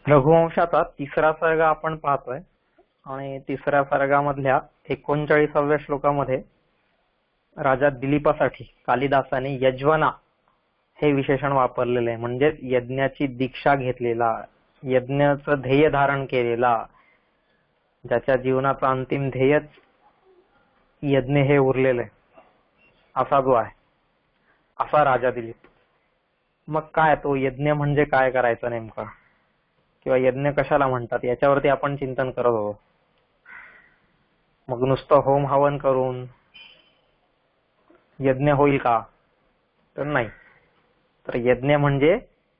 रघुवंशाचा तिसरा सर्ग आपण पाहतोय आणि तिसऱ्या सर्गामधल्या 39व्या श्लोकामध्ये राजा दिलीपासाठी कालिदासाने यज्वना हे विशेषण वापरलेले आहे. म्हणजेच यज्ञाची दीक्षा घेतलेला, यज्ञाचं ध्येय धारण केलेला, ज्याच्या जीवनाचं अंतिम ध्येयच यज्ञ हे उरलेलं आहे, असा जो आहे असा राजा दिलीप. मग काय तो यज्ञ म्हणजे काय करायचं नेमका, किंवा यज्ञ कशाला म्हणतात याच्यावरती आपण चिंतन करत होतो. मग नुसतं होम हवन करून यज्ञ होईल का, तर नाही. तर यज्ञ म्हणजे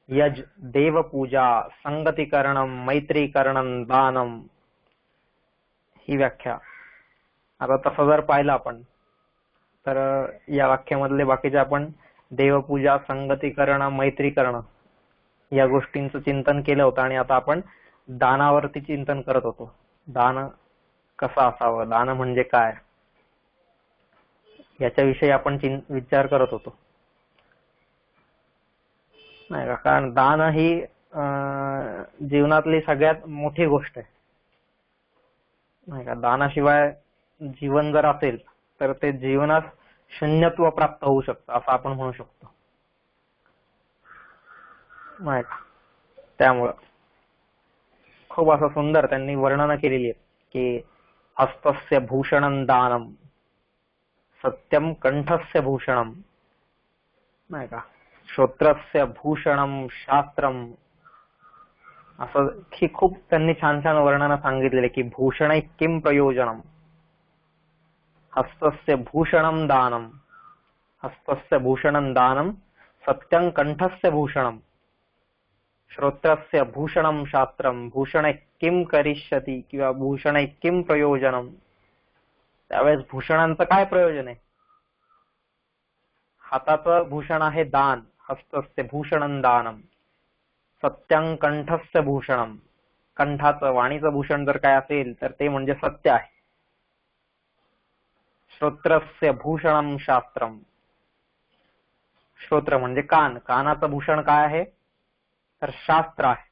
यज, देवपूजा, संगतीकरणम, मैत्रीकरणम, दानम, ही व्याख्या. आता तसं जर पाहिलं आपण तर या वाक्यामधले बाकीचे आपण देवपूजा, संगतीकरण, मैत्रीकरण या गोष्टींचं चिंतन केलं होतं आणि आता आपण दानावरती चिंतन करत होतो. दान कसं असावं, दान म्हणजे काय, याच्याविषयी आपण विचार करत होतो नाही का. कारण दान ही जीवनातली सगळ्यात मोठी गोष्ट आहे नाही का. दानाशिवाय जीवन जर असेल तर ते जीवनात शून्यत्व प्राप्त होऊ शकतं असं आपण म्हणू शकतो नाही का. त्यामुळं खूप असं सुंदर त्यांनी वर्णन केलेली आहेत की हस्तस्य भूषणं दानम, सत्यम कंठस्य भूषणम नाही का, श्रोत्रस्य भूषणम शास्त्रम, असं की खूप त्यांनी छान छान वर्णन सांगितलेले की भूषणै किम प्रयोजनम, हस्तस्य भूषणं दानम, हस्तस्य भूषणं दानम, सत्यं कंठस्य भूषणम, श्रोत्रस्य भूषणं शास्त्रम, भूषणे किम करिष्यति किंवा भूषणे किम प्रयोजनम. त्यावेळेस भूषणांचं काय प्रयोजन आहे. हाताचं भूषण आहे दान, हस्तस्य भूषणं दानम, सत्यं कंठस्य भूषणम, कंठाचं वाणीचं भूषण जर काय असेल तर ते म्हणजे सत्य आहे. श्रोत्रस्य भूषणं शास्त्रम, श्रोत्र म्हणजे कान, कानाचं भूषण काय आहे तर शास्त्र आहे.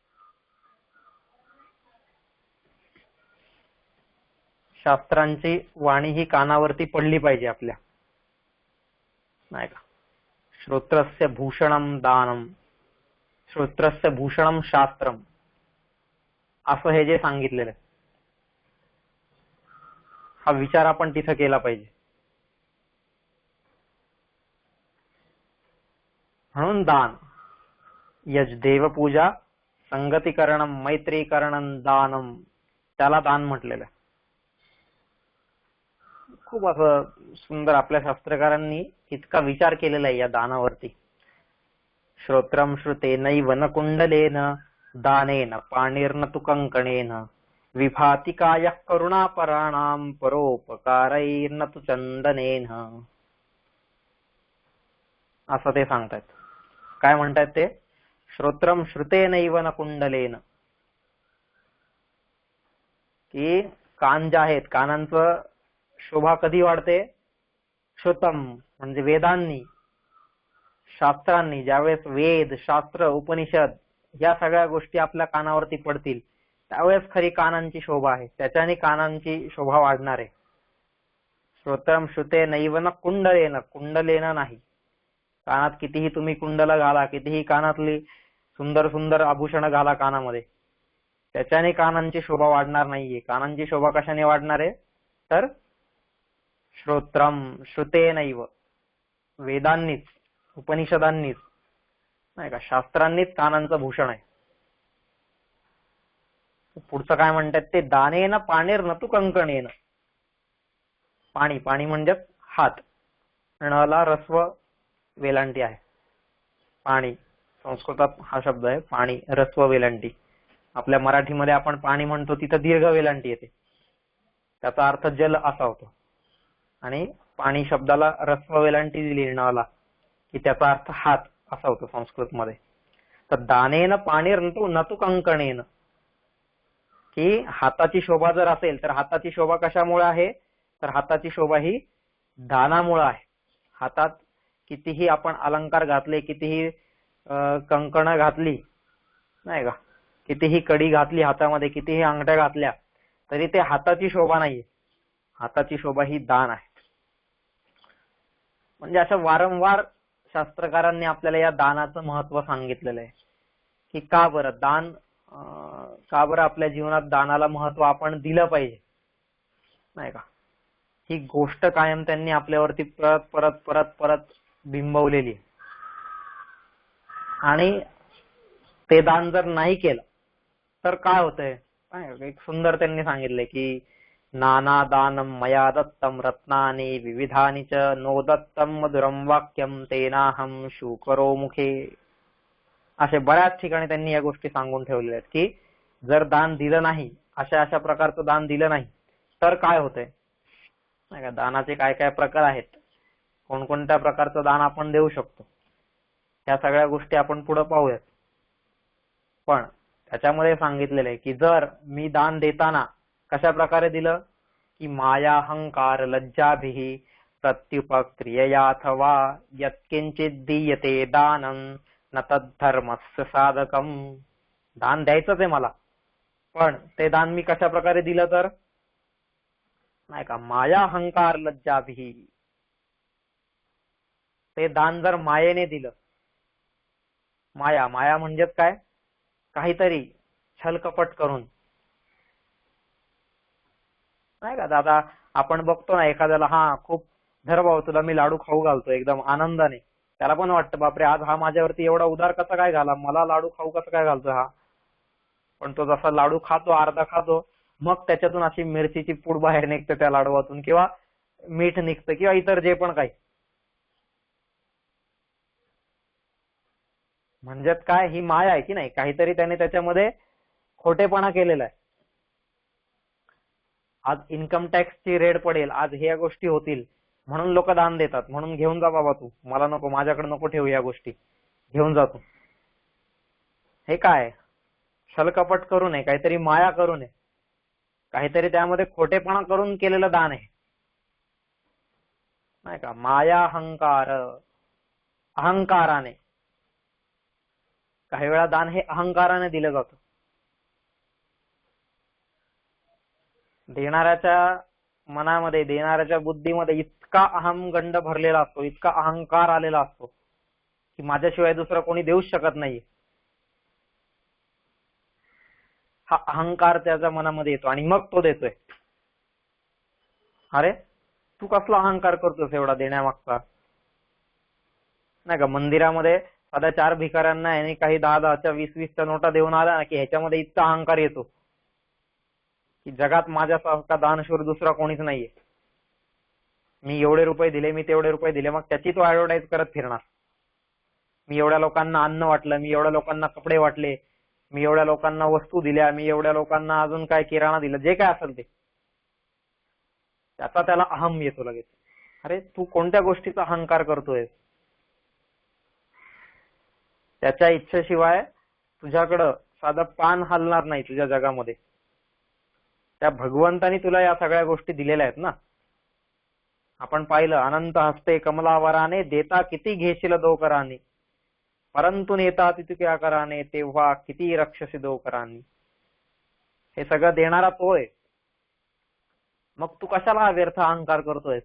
शास्त्रांची वाणी ही कानावरती पडली पाहिजे आपल्या नाही का. श्रोत्रस्य भूषणं दानम, श्रोत्रस्य भूषणं शास्त्रम, असं हे जे सांगितलेलं आहे हा विचार आपण तिथं केला पाहिजे. म्हणून दान, यज देवपूजा, संगतीकरणम, मैत्रीकरणम, दानम, त्याला दान म्हटलेलं आहे. खूप असं सुंदर आपल्या शास्त्रकारांनी इतका विचार केलेला आहे या दानावरती. श्रोत्रम श्रुतेनैव न कुंडलेन, दानेन पाणिर्न तु कंकणेन, विभाति कायः करुणापराणां, परोपकारैर्न तु चंदनेन. असं ते सांगतायत. काय म्हणतात ते, श्रोत्रम श्रुतेनैव न कुंडलेन, की कान जे आहेत, कानांचं शोभा कधी वाढते, श्रुतम म्हणजे वेदांनी, शास्त्रांनी, ज्यावेळेस वेद, शास्त्र, उपनिषद या सगळ्या गोष्टी आपल्या कानावरती पडतील त्यावेळेस खरी कानांची शोभा आहे, त्याच्याने कानांची शोभा वाढणार आहे. श्रोत्रम श्रुते नैव न कुंडलेन, कुंडलेन नाही. कानात कितीही तुम्ही कुंडल घाला, कितीही कानातली सुंदर सुंदर आभूषण घाला कानामध्ये, त्याच्याने कानांची शोभा वाढणार नाहीये. कानांची शोभा कशाने वाढणार आहे तर श्रोत्रम श्रुतेनैव, वेदांनीच, उपनिषदांनीच नाही का, शास्त्रांनीच कानांचं भूषण आहे. पुढचं काय म्हणतात ते, दानेन पाणिर्न तु कंकणेन. पाणी, पाणी म्हणजे हात, णला रस्व वेलांटी आहे. पाणी संस्कृतात हा शब्द आहे, पाणी रस्व वेलांटी. आपल्या मराठीमध्ये आपण पाणी म्हणतो तिथं दीर्घ वेलांटी येते, त्याचा अर्थ जल असा होतो. आणि पाणी शब्दाला रस्व वेलांटी दिली णला की त्याचा अर्थ हात असा होतो संस्कृत मध्ये. तर दानेन पाणिर्न न तु कंकणेन, की हाताची शोभा जर असेल तर हाताची शोभा कशामुळे आहे तर हाताची शोभा ही दानामुळे आहे. हातात कितीही आपण अलंकार घातले, कितीही कंकण घातली नाही का, कितीही कडी घातली हातामध्ये, कितीही अंगठ्या घातल्या तरी ते हाताची शोभा नाहीये. हाताची शोभा ही दान आहे. म्हणजे असं वारंवार शास्त्रकारांनी आपल्याला या दानाचं महत्व सांगितलेलं आहे की का बरं दान, का बरं आपल्या जीवनात दानाला महत्व आपण दिलं पाहिजे, नाही का. ही गोष्ट कायम त्यांनी आपल्यावरती परत परत परत परत बिंबवलेली. आणि ते दान जर नाही केलं तर काय होतंय, एक सुंदर त्यांनी सांगितलंय की नाना दानम मया दत्तम रत्नानी विविधानि च नो दत्तम मधुरम वाक्यम तेनाहम शूकरो मुखे. असे बऱ्याच ठिकाणी त्यांनी या गोष्टी सांगून ठेवलेल्या आहेत की जर दान दिलं नाही, अशा अशा प्रकारचं दान दिलं नाही तर काय होतंय, नाही का. दानाचे काय काय प्रकार आहेत, कोणकोणत्या प्रकारचं दान आपण देऊ शकतो, या सगळ्या गोष्टी आपण पुढे पाहूयात. पण त्याच्यामध्ये सांगितलेलं आहे की जर मी दान देताना कशा प्रकारे दिलं की माया अहंकार लज्जाभिः प्रत्युपक्रिययाथवा यत्किंचित दीयते दानं न तद्धर्मस्य साधकम. दान द्यायचंच आहे मला, पण ते दान मी कशा प्रकारे दिलं तर, नाही का, माया अहंकार लज्जाभिः. ते दान जर मायेने दिलं, माया, माया म्हणजेच काय, काहीतरी छलकपट करून, नाही का. दादा आपण बघतो ना एखाद्याला, हा खूप धर भाऊ तुला मी लाडू खाऊ घालतो एकदम आनंदाने, त्याला पण वाटतं बापरे आज हा माझ्यावरती एवढा उदार कसा काय घाला, मला लाडू खाऊ कसं काय घालतो हा. पण तो जसा लाडू खातो, अर्धा खातो, मग त्याच्यातून अशी मिरचीची पूड बाहेर निघते त्या लाडवातून, किंवा मीठ निघतं, किंवा इतर जे पण काही. म्हणजेच काय, ही माया आहे की नाही, काहीतरी त्याने त्याच्यामध्ये खोटेपणा केलेला आहे. आज इन्कम टॅक्सची रेड पडेल, आज ह्या गोष्टी होतील म्हणून लोक दान देतात, म्हणून घेऊन जा बाबा तू, मला नको, माझ्याकडे नको ठेवू या गोष्टी, घेऊन जा तू. हे काय, छलकपट करू नये, काहीतरी माया करू नये, काहीतरी त्यामध्ये खोटेपणा करून केलेलं दान आहे, नाही का. माया अहंकार, अहंकाराने, काही वेळा दान हे अहंकाराने दिलं जातं. देणाऱ्याच्या मनामध्ये, देणाऱ्याच्या बुद्धीमध्ये इतका अहमगंड भरलेला असतो, इतका अहंकार आलेला असतो की माझ्याशिवाय दुसरं कोणी देऊच शकत नाही. हा अहंकार त्याच्या मनामध्ये येतो आणि मग तो देतोय. अरे तू कसला अहंकार करतोस एवढा देण्यामागचा, नाही का. मंदिरामध्ये साध्या 4 भिकाऱ्यांना यांनी काही 10-10च्या 20-20च्या नोटा देऊन आला ना की ह्याच्यामध्ये इतका अहंकार येतो की जगात माझ्यासारखा दानशूर दुसरा कोणीच नाहीये. मी एवढे रुपये दिले, मी तेवढे रुपये दिले, मग त्याची तो ऍडव्हर्टाईज करत फिरणार. मी एवढ्या लोकांना अन्न वाटलं, मी एवढ्या लोकांना कपडे वाटले, मी एवढ्या लोकांना वस्तू दिल्या, मी एवढ्या लोकांना अजून काय किराणा दिला, जे काय असेल ते, त्याचा त्याला अहम येतो लगेच. अरे तू कोणत्या गोष्टीचा अहंकार करतोय, त्याच्या इच्छेशिवाय तुझ्याकडं साधं पान हलणार नाही तुझ्या जगामध्ये. त्या भगवंतानी तुला या सगळ्या गोष्टी दिलेल्या आहेत ना. आपण पाहिलं, अनंत हस्ते कमलावराने देता किती घेशील दोकराने, परंतु नेता तिथे क्या कराने तेव्हा किती रक्षसी दोकराने. हे सगळं देणारा तो आहे, मग तू कशाला व्यर्थ अहंकार करतोय.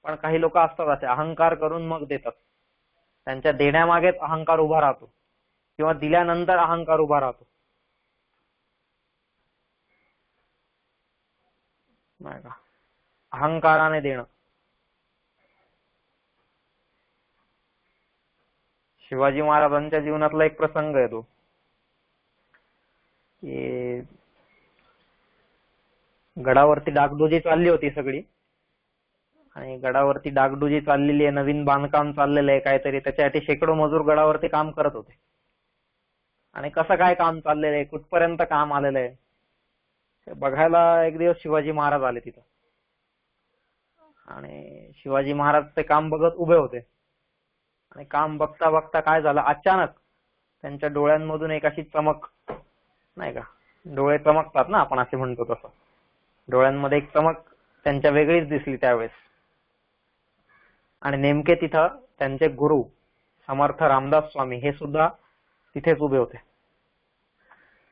पण काही लोक असतात असे, अहंकार करून मग देतात, त्यांच्या देण्यामागेच अहंकार उभा राहतो किंवा दिल्यानंतर अहंकार उभा राहतो, नाही का. अहंकाराने देणं. शिवाजी महाराजांच्या जीवनातला एक प्रसंग आहे तो, की गडावरती डागडुजी चालली होती सगळी, आणि गडावरती डागडुजी चाललेली आहे, नवीन बांधकाम चाललेलं आहे काहीतरी, त्याच्यासाठी शेकडो मजूर गडावरती काम करत होते. आणि कसं काय काम चाललेलं आहे, कुठपर्यंत काम आलेलं आहे हे बघायला एक दिवस शिवाजी महाराज आले तिथं. आणि शिवाजी महाराज ते काम बघत उभे होते, आणि काम बघता बघता काय झालं, अचानक त्यांच्या डोळ्यांमधून एक अशी चमक, नाही का, डोळे चमकतात ना आपण असे म्हणतो तसं, डोळ्यांमध्ये एक चमक त्यांच्या वेगळीच दिसली त्यावेळेस. आणि नेमके तिथं त्यांचे गुरु समर्थ रामदास स्वामी हे सुद्धा तिथेच उभे होते.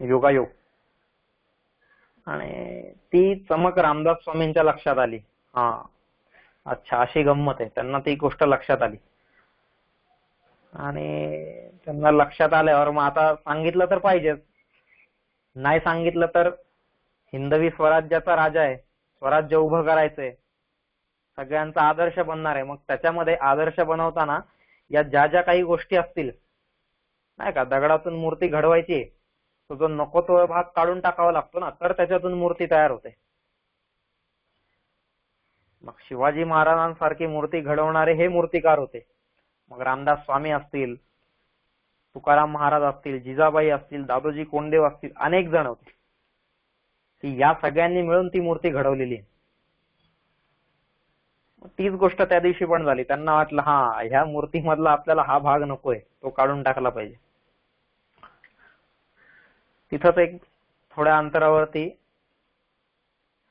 योगायोग. आणि ती चमक रामदास स्वामींच्या लक्षात आली. हा, अच्छा, अशी गंमत आहे. त्यांना ती गोष्ट लक्षात आली आणि त्यांना लक्षात आल्यावर मग आता सांगितलं तर पाहिजेच. नाही सांगितलं तर हिंदवी स्वराज्याचा राजा आहे, स्वराज्य उभं करायचंय, सगळ्यांचा आदर्श बनणार आहे. मग त्याच्यामध्ये आदर्श बनवताना या ज्या ज्या काही गोष्टी असतील नाही का, दगडातून मूर्ती घडवायची, तो जो नको तो भाग काढून टाकावा लागतो ना, तर त्याच्यातून मूर्ती तयार होते. मग शिवाजी महाराजांसारखी मूर्ती घडवणारे हे मूर्तिकार होते. मग रामदास स्वामी असतील, तुकाराम महाराज असतील, जिजाबाई असतील, दादोजी कोंडदेव असतील, अनेक जण होते की या सगळ्यांनी मिळून ती मूर्ती घडवलेली. तीच गोष्ट त्या दिवशी पण झाली. त्यांना वाटलं हा, ह्या मूर्तीमधला आपल्याला हा भाग नकोय, तो काढून टाकला पाहिजे. तिथंच एक थोड्या अंतरावरती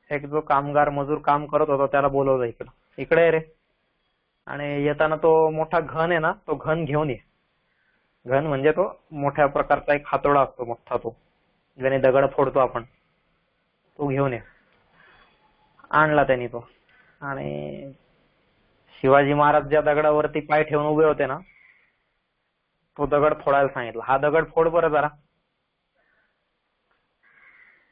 एक जो कामगार मजूर काम करत होता त्याला बोलवलं, इकडे रे. आणि येताना तो मोठा घन आहे ना, तो घन घेऊन ये. घन म्हणजे तो मोठ्या प्रकारचा एक हातोडा असतो मोठा, तो ज्याने दगड फोडतो आपण, तो घेऊन ये. आणला त्यांनी तो. आणि शिवाजी महाराज ज्या दगडावरती पाय ठेवून उभे होते ना, तो दगड फोडायला सांगितला. हा दगड फोड बरं जरा.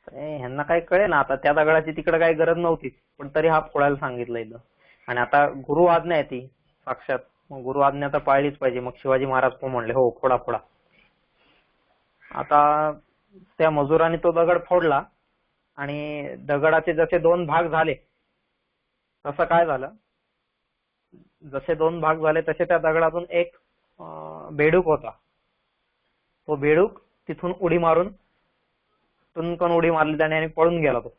ह्यांना काही कळे ना, आता त्या दगडाची तिकडे काही गरज नव्हती, पण तरी हा फोडायला सांगितलं इथं. आणि आता गुरु आज्ञा आहे ती साक्षात, मग गुरु आज्ञा तर पाळलीच पाहिजे. मग शिवाजी महाराज पण म्हणले हो, फोडा फोडा. आता त्या मजुराने तो दगड फोडला आणि दगडाचे जसे दोन भाग झाले, तसं काय झालं, जसे दोन भाग झाले तसे त्या दगडातून एक बेडूक होता. तो बेडूक तिथून उडी मारून, तुनकन उडी मारली त्याने आणि पळून गेला तो.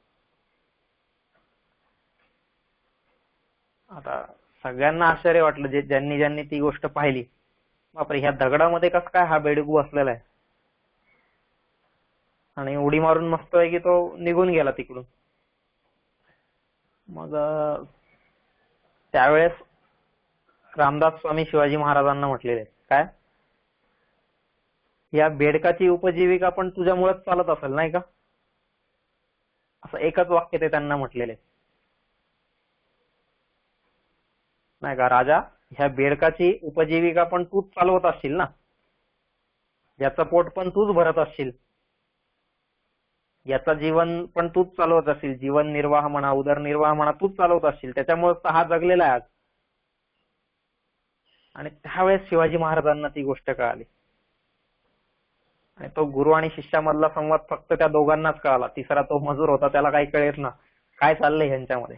आता सगळ्यांना आश्चर्य वाटलं, ज्यांनी ज्यांनी ती गोष्ट पाहिली. बापरे, ह्या दगडामध्ये कसं काय हा बेडूक बसलेला आहे. आणि उडी मारून मस्त आहे की तो निघून गेला तिकडून. मग त्यावेळेस रामदास स्वामी शिवाजी महाराजांना म्हटलेले काय, या बेडकाची उपजीविका पण तुझ्यामुळेच चालत असेल नाही का, असं एकच वाक्य ते त्यांना म्हटलेले नाही का. राजा, ह्या बेडकाची उपजीविका पण तूच चालवत असशील ना, याचं पोट पण तूच भरत असशील, याचा जीवन पण तूच चालवत असशील, जीवन निर्वाह म्हणा, उदरनिर्वाह म्हणा, तूच चालवत असशील, त्याच्यामुळेच हा जगलेला आहे आज. आणि त्यावेळेस शिवाजी महाराजांना ती गोष्ट कळाली. आणि तो गुरु आणि शिष्यामधला संवाद फक्त त्या दोघांनाच कळाला. तिसरा तो मजूर होता, त्याला काही कळेच ना काय चाललंय ह्यांच्यामध्ये.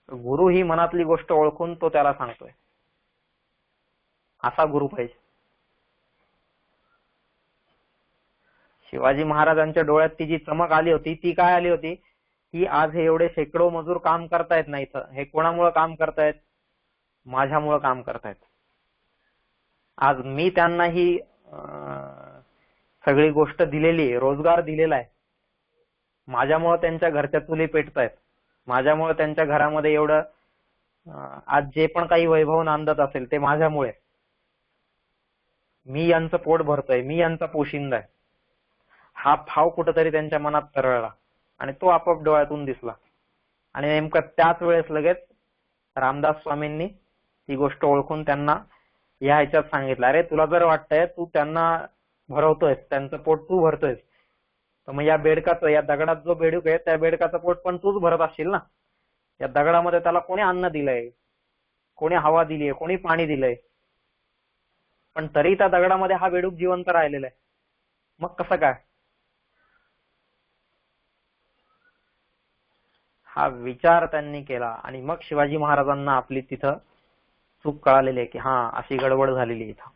गुरु ही मनातली गोष्ट ओळखून तो त्याला सांगतोय. असा गुरु पाहिजे. शिवाजी महाराजांच्या डोळ्यात ती जी चमक आली होती ती काय आली होती, की आज हे एवढे शेकडो मजूर काम करतायत ना इथं, हे कोणामुळे काम करतायत, माझ्यामुळे काम करतायत. आज मी त्यांना ही सगळी गोष्ट दिलेली आहे, रोजगार दिलेला आहे. माझ्यामुळे त्यांच्या घरच्या चुली पेटतायत, माझ्यामुळे त्यांच्या घरामध्ये एवढं आज जे पण काही वैभव नांदत असेल ते माझ्यामुळे. मी यांचं पोट भरतोय, मी यांचा पोशिंदा आहे. हा भाव कुठेतरी त्यांच्या मनात तरळला आणि तो आपोआप डोळ्यातून दिसला. आणि नेमकं त्याच वेळेस लगेच रामदास स्वामींनी ती गोष्ट ओळखून त्यांना या ह्याच्यात सांगितलं, अरे तुला जर वाटतंय तू त्यांना भरवतोयस, त्यांचं पोट तू भरतोयस, तर मग या बेडकाचं, या दगडात जो बेडूक आहे त्या बेडकाचं पोट पण तूच भरत असशील ना. या दगडामध्ये त्याला कोणी अन्न दिलंय, कोणी हवा दिलीय, कोणी पाणी दिलंय, पण तरी त्या दगडामध्ये हा बेडूक जिवंत राहिलेला आहे. मग कसं काय. हा विचार त्यांनी केला आणि मग शिवाजी महाराजांना आपली तिथं चूक कळालेली आहे की हा, अशी गडबड झालेली इथं.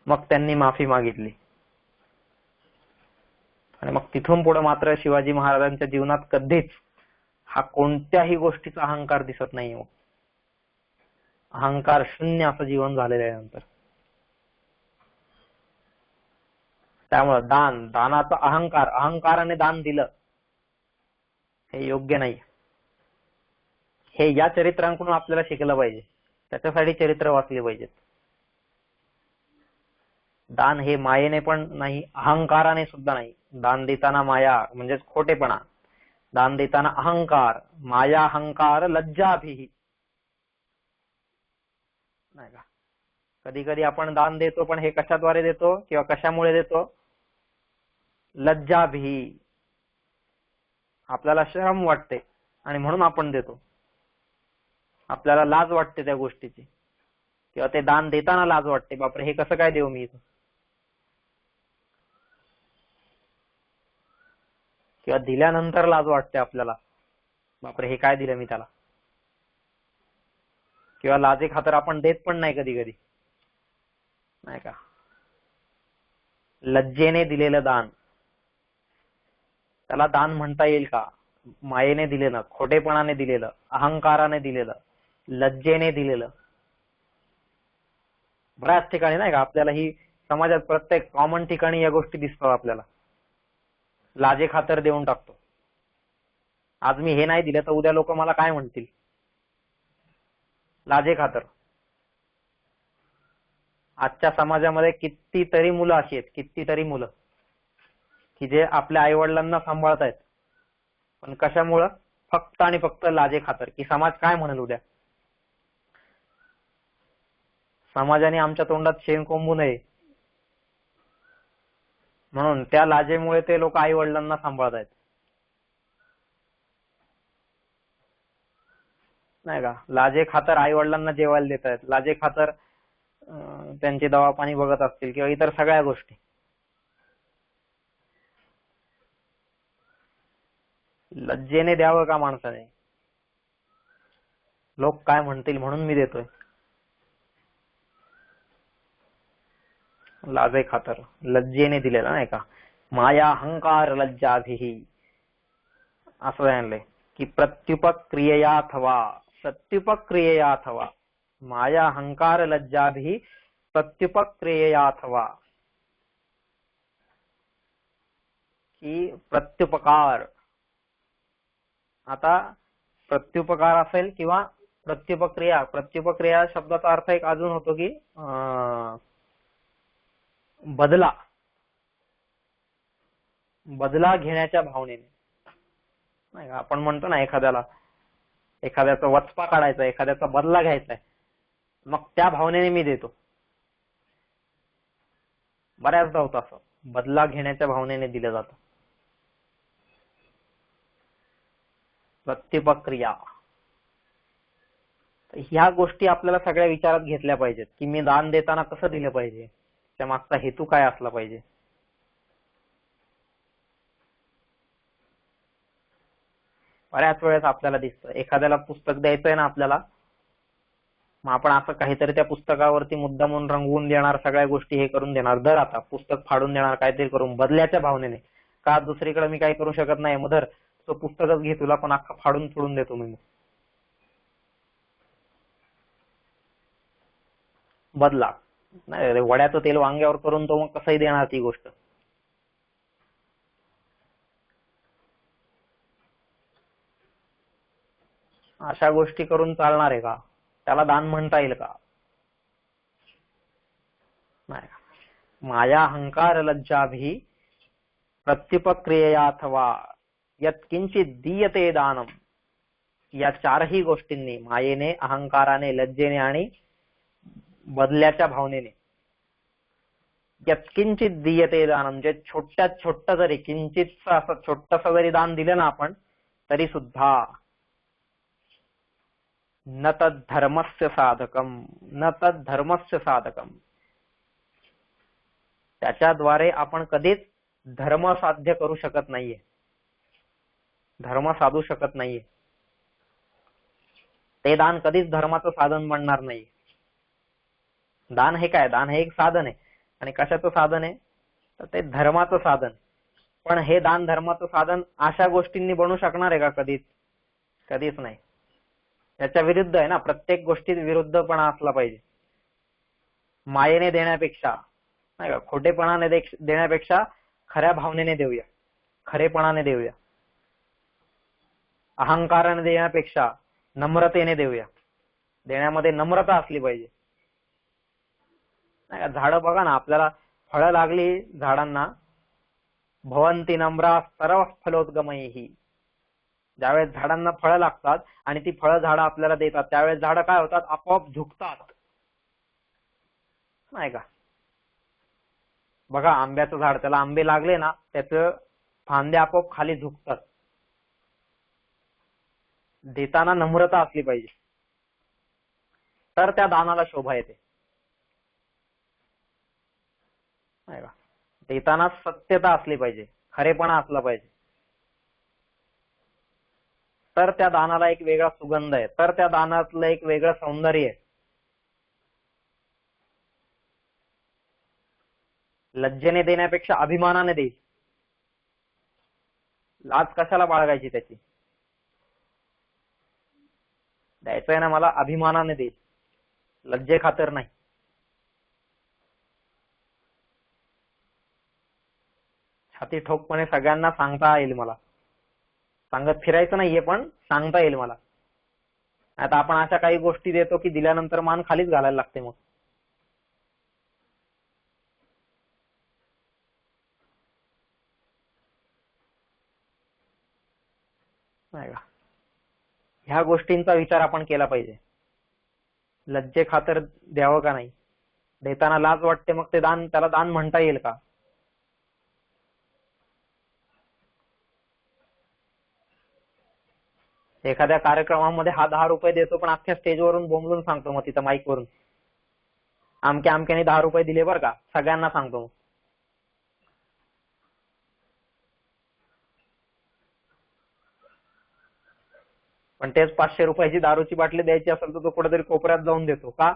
मग त्यांनी माफी मागितली आणि मग तिथून पुढे मात्र शिवाजी महाराजांच्या जीवनात कधीच हा कोणत्याही गोष्टीचा अहंकार दिसत नाही. अहंकार शून्य असं जीवन झालेलं आहे नंतर. त्यामुळे दानाचा अहंकाराने दान दिलं हे योग्य नाही. हे या चरित्रांकडून आपल्याला शिकलं पाहिजे, त्याच्यासाठी चरित्र वाचली पाहिजेत. दान हे मायेने पण नाही, अहंकाराने सुद्धा नाही. दान देताना माया म्हणजेच खोटेपणा, दान देताना अहंकार, माया अहंकार लज्जाभिही, नाही का. कधी कधी आपण दान देतो, पण हे कशाद्वारे देतो किंवा कशामुळे देतो? लज्जाभिही. आपल्याला शरम वाटते आणि म्हणून आपण देतो. आपल्याला लाज वाटते त्या गोष्टीची, किंवा ते दान देताना लाज वाटते, बापरे हे कसं काय देऊ मी. किंवा दिल्यानंतर लाज वाटते आपल्याला, बापरे हे काय दिलं मी त्याला. किंवा लाजे खातर आपण देत पण नाही कधी कधी, नाही का. लज्जेने दिलेलं दान, त्याला दान म्हणता येईल का? मायेने दिलेलं, खोटेपणाने दिलेलं, अहंकाराने दिलेलं, लज्जेने दिलेलं. बऱ्याच ठिकाणी नाही का आपल्याला ही समाजात प्रत्येक कॉमन ठिकाणी या गोष्टी दिसतात आपल्याला. लाजे खातर देऊन टाकतो. आज मी हे नाही दिलं तर उद्या लोक मला काय म्हणतील, लाजे खातर. आजच्या समाजामध्ये कितीतरी मुलं अशी आहेत, कितीतरी मुलं की जे आपल्या आई वडिलांना सांभाळतायत, पण कशामुळं? फक्त आणि फक्त लाजे खातर, की समाज काय म्हणेल उद्या. समाजाने आमच्या तोंडात शेण कोंबू नये म्हणून त्या लाजेमुळे ते लोक आई वडिलांना सांभाळतायत, नाही का. लाजे खातर आई वडिलांना जेवायला देत आहेत, लाजे खातर त्यांचे दवा पाणी बघत असतील किंवा इतर सगळ्या गोष्टी. लज्जेने द्यावं का माणसाने? लोक काय म्हणतील म्हणून मी देतोय, लाजे खातर, लज्जेने दिलेला, नाही का. माया अहंकार लज्जाभिही असं सांगितलंय की प्रत्युपक्रियया अथवा, प्रत्युपक्रियया अथवा, माया अहंकार लज्जाभिही प्रत्युपक्रियया अथवा, की प्रत्युपकार. आता प्रत्युपकार असेल किंवा प्रत्युपक्रिया, प्रत्युपक्रिया शब्दाचा अर्थ एक अजून होतो की बदला, बदला घेण्याच्या भावनेने, नाही का. आपण म्हणतो ना एखाद्याचा वचपा काढायचा, एखाद्याचा बदला घ्यायचा आहे, मग त्या भावनेने मी देतो. बऱ्याचदा होतं असं, बदला घेण्याच्या भावनेने दिलं जातं. प्रत्युपक्रिया. ह्या गोष्टी आपल्याला सगळ्या विचारात घेतल्या पाहिजेत की मी दान देताना कसं दिलं पाहिजे, त्या मागचा हेतू काय असला पाहिजे. बऱ्याच वेळेस आपल्याला दिसतं एखाद्याला पुस्तक द्यायचंय ना आपल्याला, मग आपण असं काहीतरी त्या पुस्तकावरती मुद्दामून रंगवून देणार, सगळ्या गोष्टी हे करून देणार, दर आता पुस्तक फाडून देणार काहीतरी करून, बदल्याच्या भावनेने. का दुसरीकडे मी काही करू शकत नाही, मग धर तो पुस्तकच घे, तुला पण अख्खा फाडून फोडून देतो मी. बदला नाही, वड्याचं तेल वांग्यावर करून तो मग कसंही देणार ती गोष्ट. अशा गोष्टी करून चालणार आहे का? त्याला दान म्हणता येईल का? नाही. माया अहंकार लज्जाभी प्रत्युपक्रियया अथवा यत्किंचित दीयते दानम, या चारही गोष्टींनी, मायेने, अहंकाराने, लज्जेने आणि बदल्याच्या भावनेने, यत्किंचित दीयते दानम, जे छोट्यात छोट जरी, किंचित असं छोटस जरी दान दिलं ना आपण, तरी सुद्धा न तद्धर्मस्य साधकम, न तद्धर्मस्य साधकम, त्याच्याद्वारे आपण कधीच धर्म साध्य करू शकत नाहीये, धर्म साधू शकत नाहीये. ते दान कधीच धर्माचं साधन बनणार नाही. दान हे काय? दान हे एक साधन आहे. आणि कशाचं साधन आहे? तर ते धर्माचं साधन. पण हे दान धर्माचं साधन अशा गोष्टींनी बनू शकणार आहे का? कधीच कधीच नाही. त्याच्या विरुद्ध आहे ना, प्रत्येक गोष्टीत विरुद्धपणा असला पाहिजे. मायेने देण्यापेक्षा, नाही का, खोटेपणाने देण्यापेक्षा खऱ्या भावनेने देऊया, खरेपणाने देऊया. अहंकाराने देण्यापेक्षा नम्रतेने देऊया. देण्यामध्ये नम्रता असली पाहिजे. नाही का, झाडं बघा ना, आपल्याला फळं लागली झाडांना, भवंती नम्रा सर्व फलोद्गमैहि. ज्यावेळेस झाडांना फळं लागतात आणि ती फळं झाडं आपल्याला देतात, त्यावेळेस झाडं काय होतात, आपोआप झुकतात, नाही का. बघा आंब्याचं झाड, त्याला आंबे लागले ना, त्याचं फांदे आपोआप खाली झुकतात. देताना नम्रता असली पाहिजे, तर त्या दानाला शोभा येते, नाही का. देताना सत्यता असली पाहिजे, खरेपणा असला पाहिजे, तर त्या दानाला एक वेगळा सुगंध आहे, तर त्या दानातलं एक वेगळं सौंदर्य आहे. लज्जेने देण्यापेक्षा अभिमानाने देईल. लाज कशाला बाळगायची त्याची. द्यायचंय ना मला, अभिमानाने देईल, लज्जे खातर नाही. छाती ठोकपणे सगळ्यांना सांगता येईल मला, सांगत फिरायचं नाहीये, पण सांगता येईल मला. आता आपण अशा काही गोष्टी देतो की दिल्यानंतर मान खालीच घालायला लागते मग. नाही का. ह्या गोष्टींचा विचार आपण केला पाहिजे. लज्जे खातर द्यावं का नाही, देताना लाज वाटते, मग ते दान, त्याला दान म्हणता येईल का. एखाद्या कार्यक्रमामध्ये हा 10 रुपये देतो, पण अख्ख्या स्टेजवरून बोंबलून सांगतो, मग तिथं माईक वरून, अमक्या अमक्याने 10 रुपये दिले बरं का, सगळ्यांना सांगतो. पण तेच 500 रुपयाची दारूची बाटली द्यायची असेल तर तो कुठेतरी कोपऱ्यात जाऊन देतो का,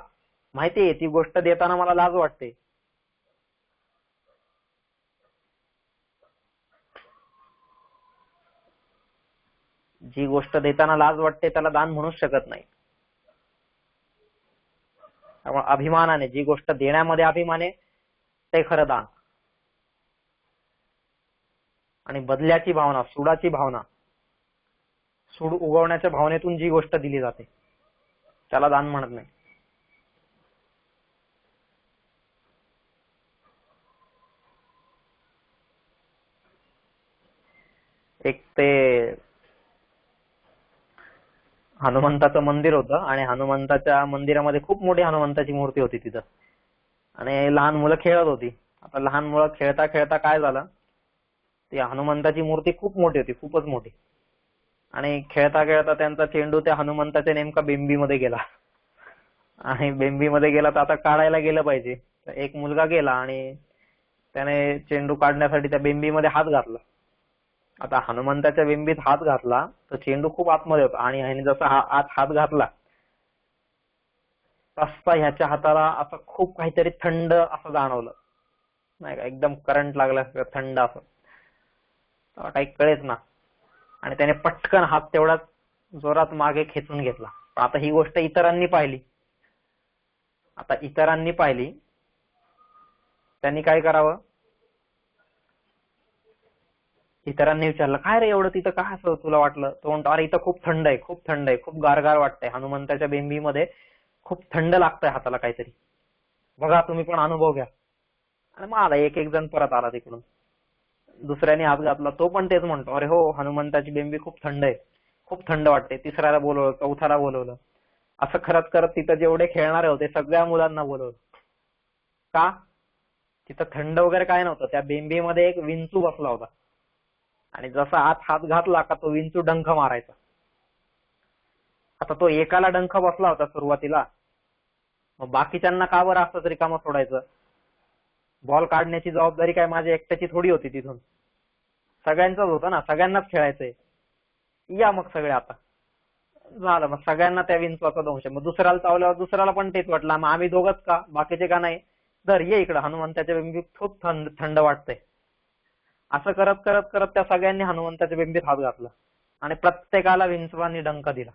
माहितीये ती गोष्ट देताना मला लाज वाटते. जी गोष्ट देताना लाज वाटते त्याला दान म्हणूच शकत नाही. त्यामुळे अभिमानाने, जी गोष्ट देण्यामध्ये अभिमान आहे ते खरं दान. आणि बदल्याची भावना, सुडाची भावना, सूड उगवण्याच्या भावनेतून जी गोष्ट दिली जाते त्याला दान म्हणत नाही. एक ते हनुमंताचं मंदिर होतं आणि हनुमंताच्या मंदिरामध्ये खूप मोठी हनुमंताची मूर्ती होती तिथं, आणि लहान मुलं खेळत होती. आता लहान मुलं खेळता खेळता काय झालं, ती हनुमंताची मूर्ती खूप मोठी होती, खूपच मोठी, आणि खेळता खेळता त्यांचा चेंडू त्या हनुमंताच्या नेमका बेंबीमध्ये गेला. आणि बेंबीमध्ये गेला तर आता काढायला गेलं पाहिजे, तर एक मुलगा गेला आणि त्याने चेंडू काढण्यासाठी त्या बेंबीमध्ये हात घातला. आता हनुमंताच्या बेंबीत हात घातला तर चेंडू खूप आतमध्ये होता, आणि ह्याने जसा आत हात घातला तसा ह्याच्या हाताला असं खूप काहीतरी थंड असं जाणवलं, नाही का, एकदम करंट लागला थंड असं, काही कळेच ना. आणि त्याने पटकन हात तेवढा जोरात मागे खेचून घेतला. आता ही गोष्ट इतरांनी पाहिली. आता इतरांनी पाहिली, त्यांनी काय करावं, इतरांनी विचारलं, काय रे एवढं तिथं काय असं तुला वाटलं. तो म्हणतो, अरे इथं खूप थंड आहे, खूप थंड आहे, खूप गारगार वाटतंय, हनुमंताच्या बेंबीमध्ये खूप थंड लागतंय हाताला काहीतरी, बघा तुम्ही पण अनुभव घ्या. आणि मग आला एक एक जण परत आला तिकडून, दुसऱ्याने हात घातला, तो पण तेच म्हणतो, अरे हो हनुमंताची बेंबी खूप थंड आहे, खूप थंड वाटते. तिसऱ्याला बोलवलं, चौथ्याला बोलवलं, असं करत करत तिथं जेवढे खेळणारे होते सगळ्या मुलांना बोलवलं. का, तिथं थंड वगैरे काय नव्हतं, त्या बेंबीमध्ये एक विंचू बसला होता, आणि जसा आत हात घातला का तो विंचू डंख मारायचा. आता तो एकाला डंख बसला होता सुरुवातीला, मग बाकीच्यांना का बरं असं तरी कामं सोडायचं. बॉल काढण्याची जबाबदारी काय माझ्या एकट्याची थोडी होती, तिथून सगळ्यांचाच होतं ना, सगळ्यांनाच खेळायचंय, या मग सगळे. आता झालं, मग सगळ्यांना त्या विंचवाचा दंश. मग दुसऱ्याला चावल्यावर दुसऱ्याला पण तेच वाटलं, मग आम्ही दोघंच का, बाकीचे का नाही, धर ये इकडं, हनुमंताच्या बेंबीत खूप थंड थंड वाटतंय. असं करत करत करत त्या सगळ्यांनी हनुमंताच्या बेंबीत हात घातला आणि प्रत्येकाला विंचवानी डंक दिला.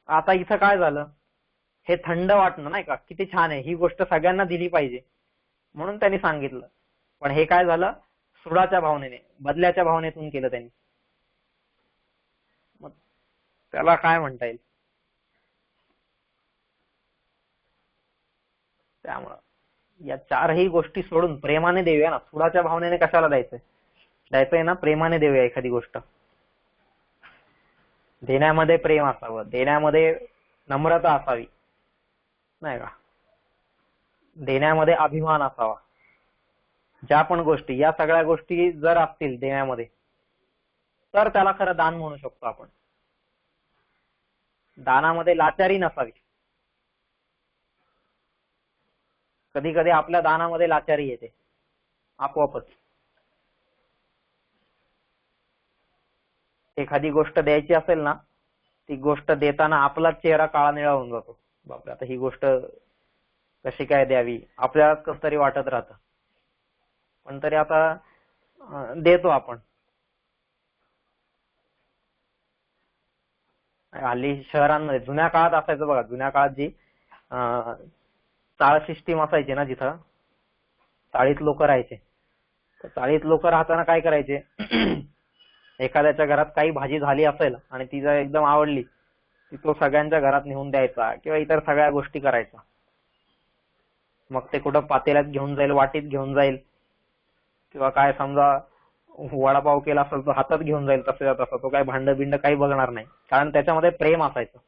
आता इथं काय झालं, हे थंड वाटणं नाही का, किती छान आहे, ही गोष्ट सगळ्यांना दिली पाहिजे म्हणून त्यांनी सांगितलं. पण हे काय झालं, सुडाच्या भावनेने, बदल्याच्या भावनेतून केलं त्यांनी. मग त्याला काय म्हणता येईल, त्यामुळं या चारही गोष्टी सोडून प्रेमाने देऊया ना. सुडाच्या भावनेने कशाला द्यायचंय ना, प्रेमाने देऊया एखादी गोष्ट. देण्यामध्ये प्रेम असावं, देण्यामध्ये नम्रता असावी, नाही का, देण्यामध्ये अभिमान असावा. ज्या पण गोष्टी, या सगळ्या गोष्टी जर असतील देण्यामध्ये, तर त्याला खरं दान म्हणू शकतो आपण. दानामध्ये लाचारी नसावी. कधी कधी आपल्या दानामध्ये लाचारी येते आपोआपच. एखादी गोष्ट द्यायची असेल ना, ती गोष्ट देताना आपलाच चेहरा काळा निळा होऊन जातो. बापरे, आता ही गोष्ट कशी काय द्यावी, आपल्याला कसं तरी वाटत राहतं. पण तरी आता देतो आपण. हल्ली शहरांमध्ये, जुन्या काळात असायचं बघा, जुन्या काळात जी चाळ सिस्टीम असायची ना, जिथं चाळीत लोक राहायचे, तर चाळीत लोक राहताना काय करायचे, एखाद्याच्या घरात काही भाजी झाली असेल आणि ती जर एकदम आवडली, ती तो सगळ्यांच्या घरात नेऊन द्यायचा किंवा इतर सगळ्या गोष्टी करायचा. मग ते कुठं पातेल्यात घेऊन जाईल, वाटीत घेऊन जाईल, किंवा काय समजा वडापाव केला असेल तो हातात घेऊन जाईल, तसं तसा तो काय भांड बिंड काही बघणार नाही. कारण त्याच्यामध्ये प्रेम असायचं,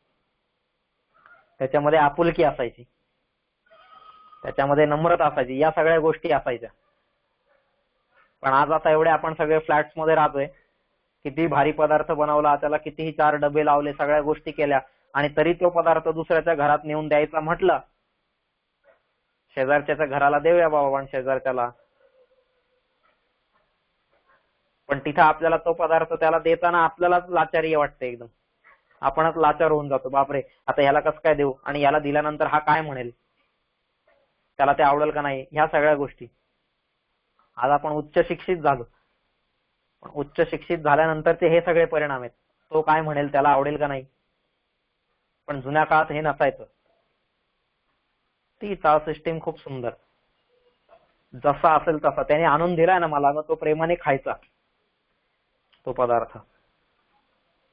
त्याच्यामध्ये आपुलकी असायची, त्याच्यामध्ये नम्रता असायची, या सगळ्या गोष्टी असायच्या. पण आज आता एवढे आपण सगळे फ्लॅट्स मध्ये राहतोय, किती भारी पदार्थ बनवला, त्याला कितीही 4 डबे लावले, सगळ्या गोष्टी केल्या, आणि तरी तो पदार्थ दुसऱ्याच्या घरात नेऊन द्यायचा म्हटलं, शेजारच्या घराला देऊया बाबा, पण शेजारच्याला, पण तिथं आपल्याला तो पदार्थ त्याला देताना आपल्यालाच लाचारी वाटते एकदम. आपणच लाचार होऊन जातो, बापरे आता याला कसं काय देऊ, आणि याला दिल्यानंतर हा काय म्हणेल, त्याला ते आवडेल का नाही, ह्या सगळ्या गोष्टी. आज आपण उच्च शिक्षित झालो, पण उच्च शिक्षित झाल्यानंतरचे हे सगळे परिणाम आहेत. तो काय म्हणेल, त्याला आवडेल का नाही. पण जुन्या काळात हे नसायचं. ती चाळ सिस्टीम खूप सुंदर, जसा असेल तसा त्याने आणून दिलाय ना मला, मग तो प्रेमाने खायचा तो पदार्थ.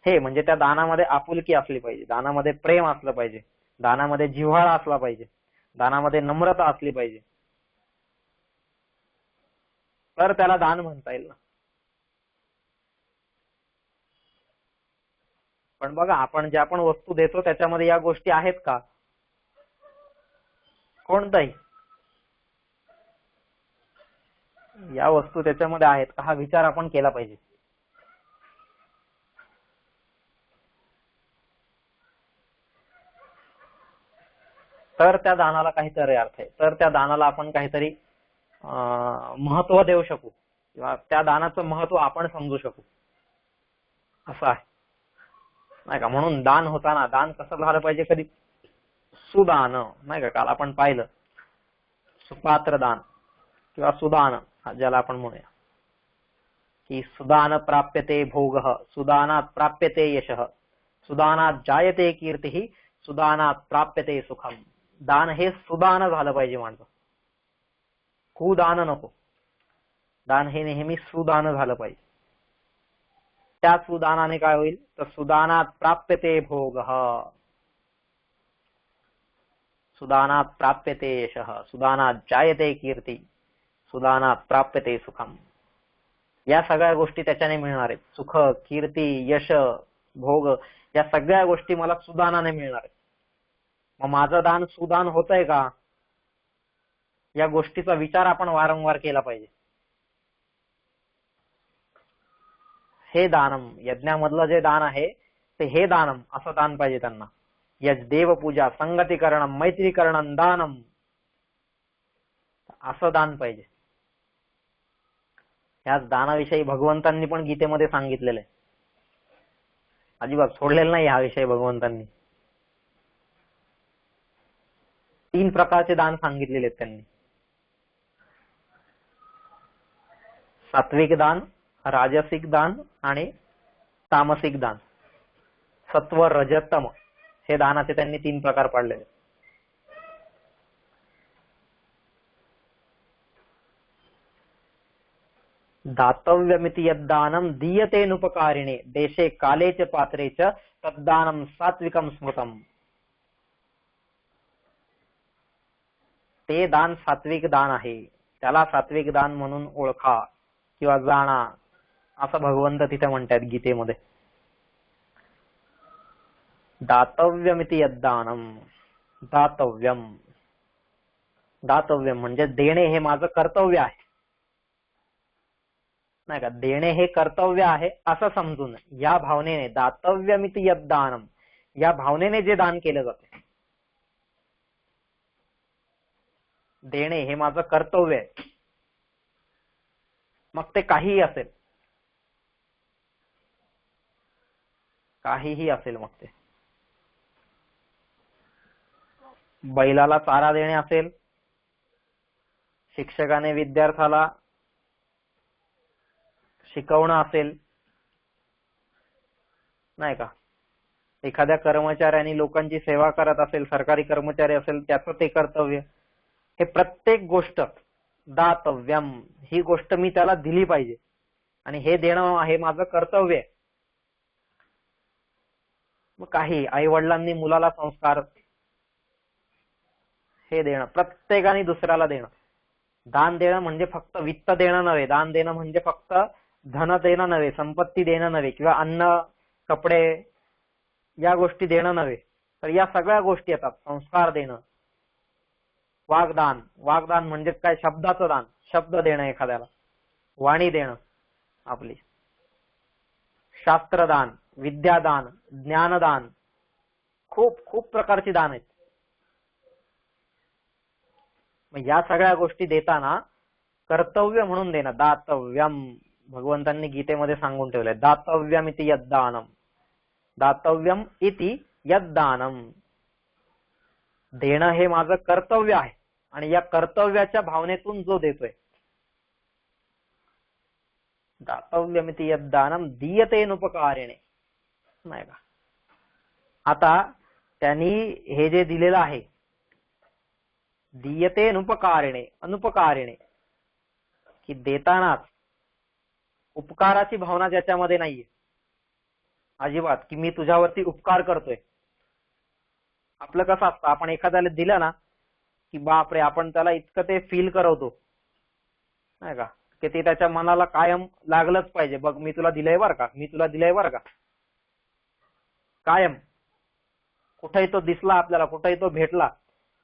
हे म्हणजे त्या दानामध्ये आपुलकी असली पाहिजे, दानामध्ये प्रेम असलं पाहिजे, दानामध्ये जिव्हाळा असला पाहिजे, दानामध्ये नम्रता असली पाहिजे, तर त्याला दान म्हणता येईल ना. पण बघा, आपण ज्या पण वस्तू देतो त्याच्यामध्ये या गोष्टी आहेत का, कोणताही या वस्तू त्याच्यामध्ये आहेत का, हा विचार आपण केला पाहिजे. तर त्या दानाला काहीतरी अर्थ आहे, तर त्या दानाला आपण काहीतरी महत्व देऊ शकू, किंवा त्या दानाचं महत्व आपण समजू शकू, असं आहे, नाही का. म्हणून दान होताना, दान कसं झालं पाहिजे, कधी सुदान, नाही का, काल आपण पाहिलं सुपात्र दान किंवा सुदान, ज्याला आपण म्हणूया की सुदान प्राप्यते भोग, सुदानात प्राप्यते यश, सुदानात जायते कीर्ती, सुदानात प्राप्यते सुखम. दान हे सुदान झालं पाहिजे माणसं, कुदान नको. दान हे नेहमी सुदान झालं पाहिजे. त्या सुदानाने काय होईल, तर सुदानात प्राप्यते भोग, सुदानात प्राप्यते यश, सुदानात जायते कीर्ती, सुदानात प्राप्यते सुखम. या सगळ्या गोष्टी त्याच्याने मिळणार आहेत. सुख, कीर्ती, यश, भोग, या सगळ्या गोष्टी मला सुदानाने मिळणार आहेत. मग माझं दान सुदान होतंय का, या गोष्टीचा विचार आपण वारंवार केला पाहिजे. हे दानम, यज्ञामधलं जे दान आहे ते हे दानम, असं दान पाहिजे त्यांना. यज देवपूजा संगतीकरणम मैत्रीकरणम दानम, असं दान पाहिजे. याच दानाविषयी भगवंतांनी पण गीतेमध्ये सांगितलेलं आहे. अजिबात सोडलेलं नाही हा विषय भगवंतांनी. 3 प्रकारचे दान सांगितलेले आहेत त्यांनी. सात्विक दान, राजसिक दान आणि तामसिक दान. सत्व, रजतम हे दानाचे त्यांनी 3 प्रकार पाडलेले. दातव्यमिति यद्दानं दीयतेनुपकारिणे देशे काले च पात्रे च तद्दानं सात्विकं स्मृतम्. ते दान सात्विक दान आहे, त्याला सात्विक दान म्हणून ओळखा किंवा जाणा, असं भगवंत तिथे म्हणतात गीतेमध्ये. दातव्यमिति यद्दानम. दातव्यम, दातव्यम म्हणजे देणे हे माझं कर्तव्य आहे, नाही का. देणे हे कर्तव्य आहे असं समजून या भावनेने दातव्यमिति यद्दानम, या भावनेने जे दान केलं जाते, देणे हे माझं कर्तव्य आहे, मग ते काहीही असेल, काहीही असेल. मग ते बैलाला चारा देणे असेल, शिक्षकाने विद्यार्थ्याला शिकवणं असेल, नाही का. एखाद्या कर्मचाऱ्याने लोकांची सेवा करत असेल, सरकारी कर्मचारी असेल, त्याचं ते कर्तव्य. हे प्रत्येक गोष्ट दातव्यम, ही गोष्ट मी त्याला दिली पाहिजे आणि हे देणं हे माझं कर्तव्य आहे. मग काही आई वडिलांनी मुलाला संस्कार, हे देणं, प्रत्येकाने दुसऱ्याला देणं. दान देणं म्हणजे फक्त वित्त देणं नव्हे, दान देणं म्हणजे फक्त धन देणं नव्हे, संपत्ती देणं नव्हे, किंवा अन्न कपडे या गोष्टी देणं नव्हे, तर या सगळ्या गोष्टी येतात. संस्कार देणं, वाग्दान, वाग्दान म्हणजे काय, शब्दाचं दान, शब्द देणं एखाद्याला, वाणी देणं आपली, शास्त्रदान, विद्यादान, ज्ञानदान, खूप खूप प्रकारची दान आहेत. मग या सगळ्या गोष्टी देताना कर्तव्य म्हणून देणं, दातव्यम, भगवंतांनी गीतेमध्ये सांगून ठेवलंय, दातव्यम इति यद्दानम. दातव्यम इति यद्दानम, देणं हे माझं कर्तव्य आहे आणि या कर्तव्याच्या भावनेतून जो देतोय, दातव्यमिति यद्दानम दीयतेनुपकारिणे, नाही का. आता त्यांनी हे जे दिलेलं आहे, दीयतेनुपकारिणे, अनुपकारिणे, की देतानाच उपकाराची भावना ज्याच्यामध्ये नाहीये अजिबात, की मी तुझ्यावरती उपकार करतोय. आपलं कसं असतं, आपण एखाद्याला दिलं ना की बापरे, आपण त्याला इतकं ते फील करवतो, नाही का, की ते त्याच्या मनाला कायम लागलंच पाहिजे. बघ मी तुला दिलंय बरं का, मी तुला दिलंय बरं का, कायम. कुठेही तो दिसला आपल्याला, कुठेही तो भेटला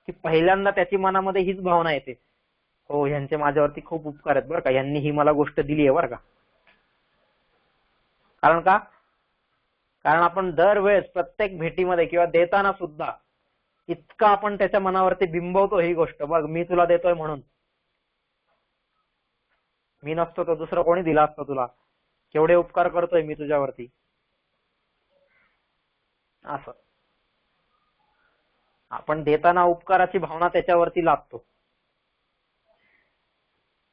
की पहिल्यांदा त्याची मनामध्ये हीच भावना येते, हो ह्यांचे माझ्यावरती खूप उपकार आहेत बरं का, यांनी ही मला गोष्ट दिली आहे बरं का. कारण का, कारण आपण दरवेळेस प्रत्येक भेटीमध्ये किंवा देताना सुद्धा इतकं आपण त्याच्या मनावरती बिंबवतो ही गोष्ट, बघ मी तुला देतोय म्हणून, मी नसतो तर दुसरं कोणी दिला असतं तुला, केवढे उपकार करतोय मी तुझ्यावरती, असं आपण देताना उपकाराची भावना त्याच्यावरती लादतो.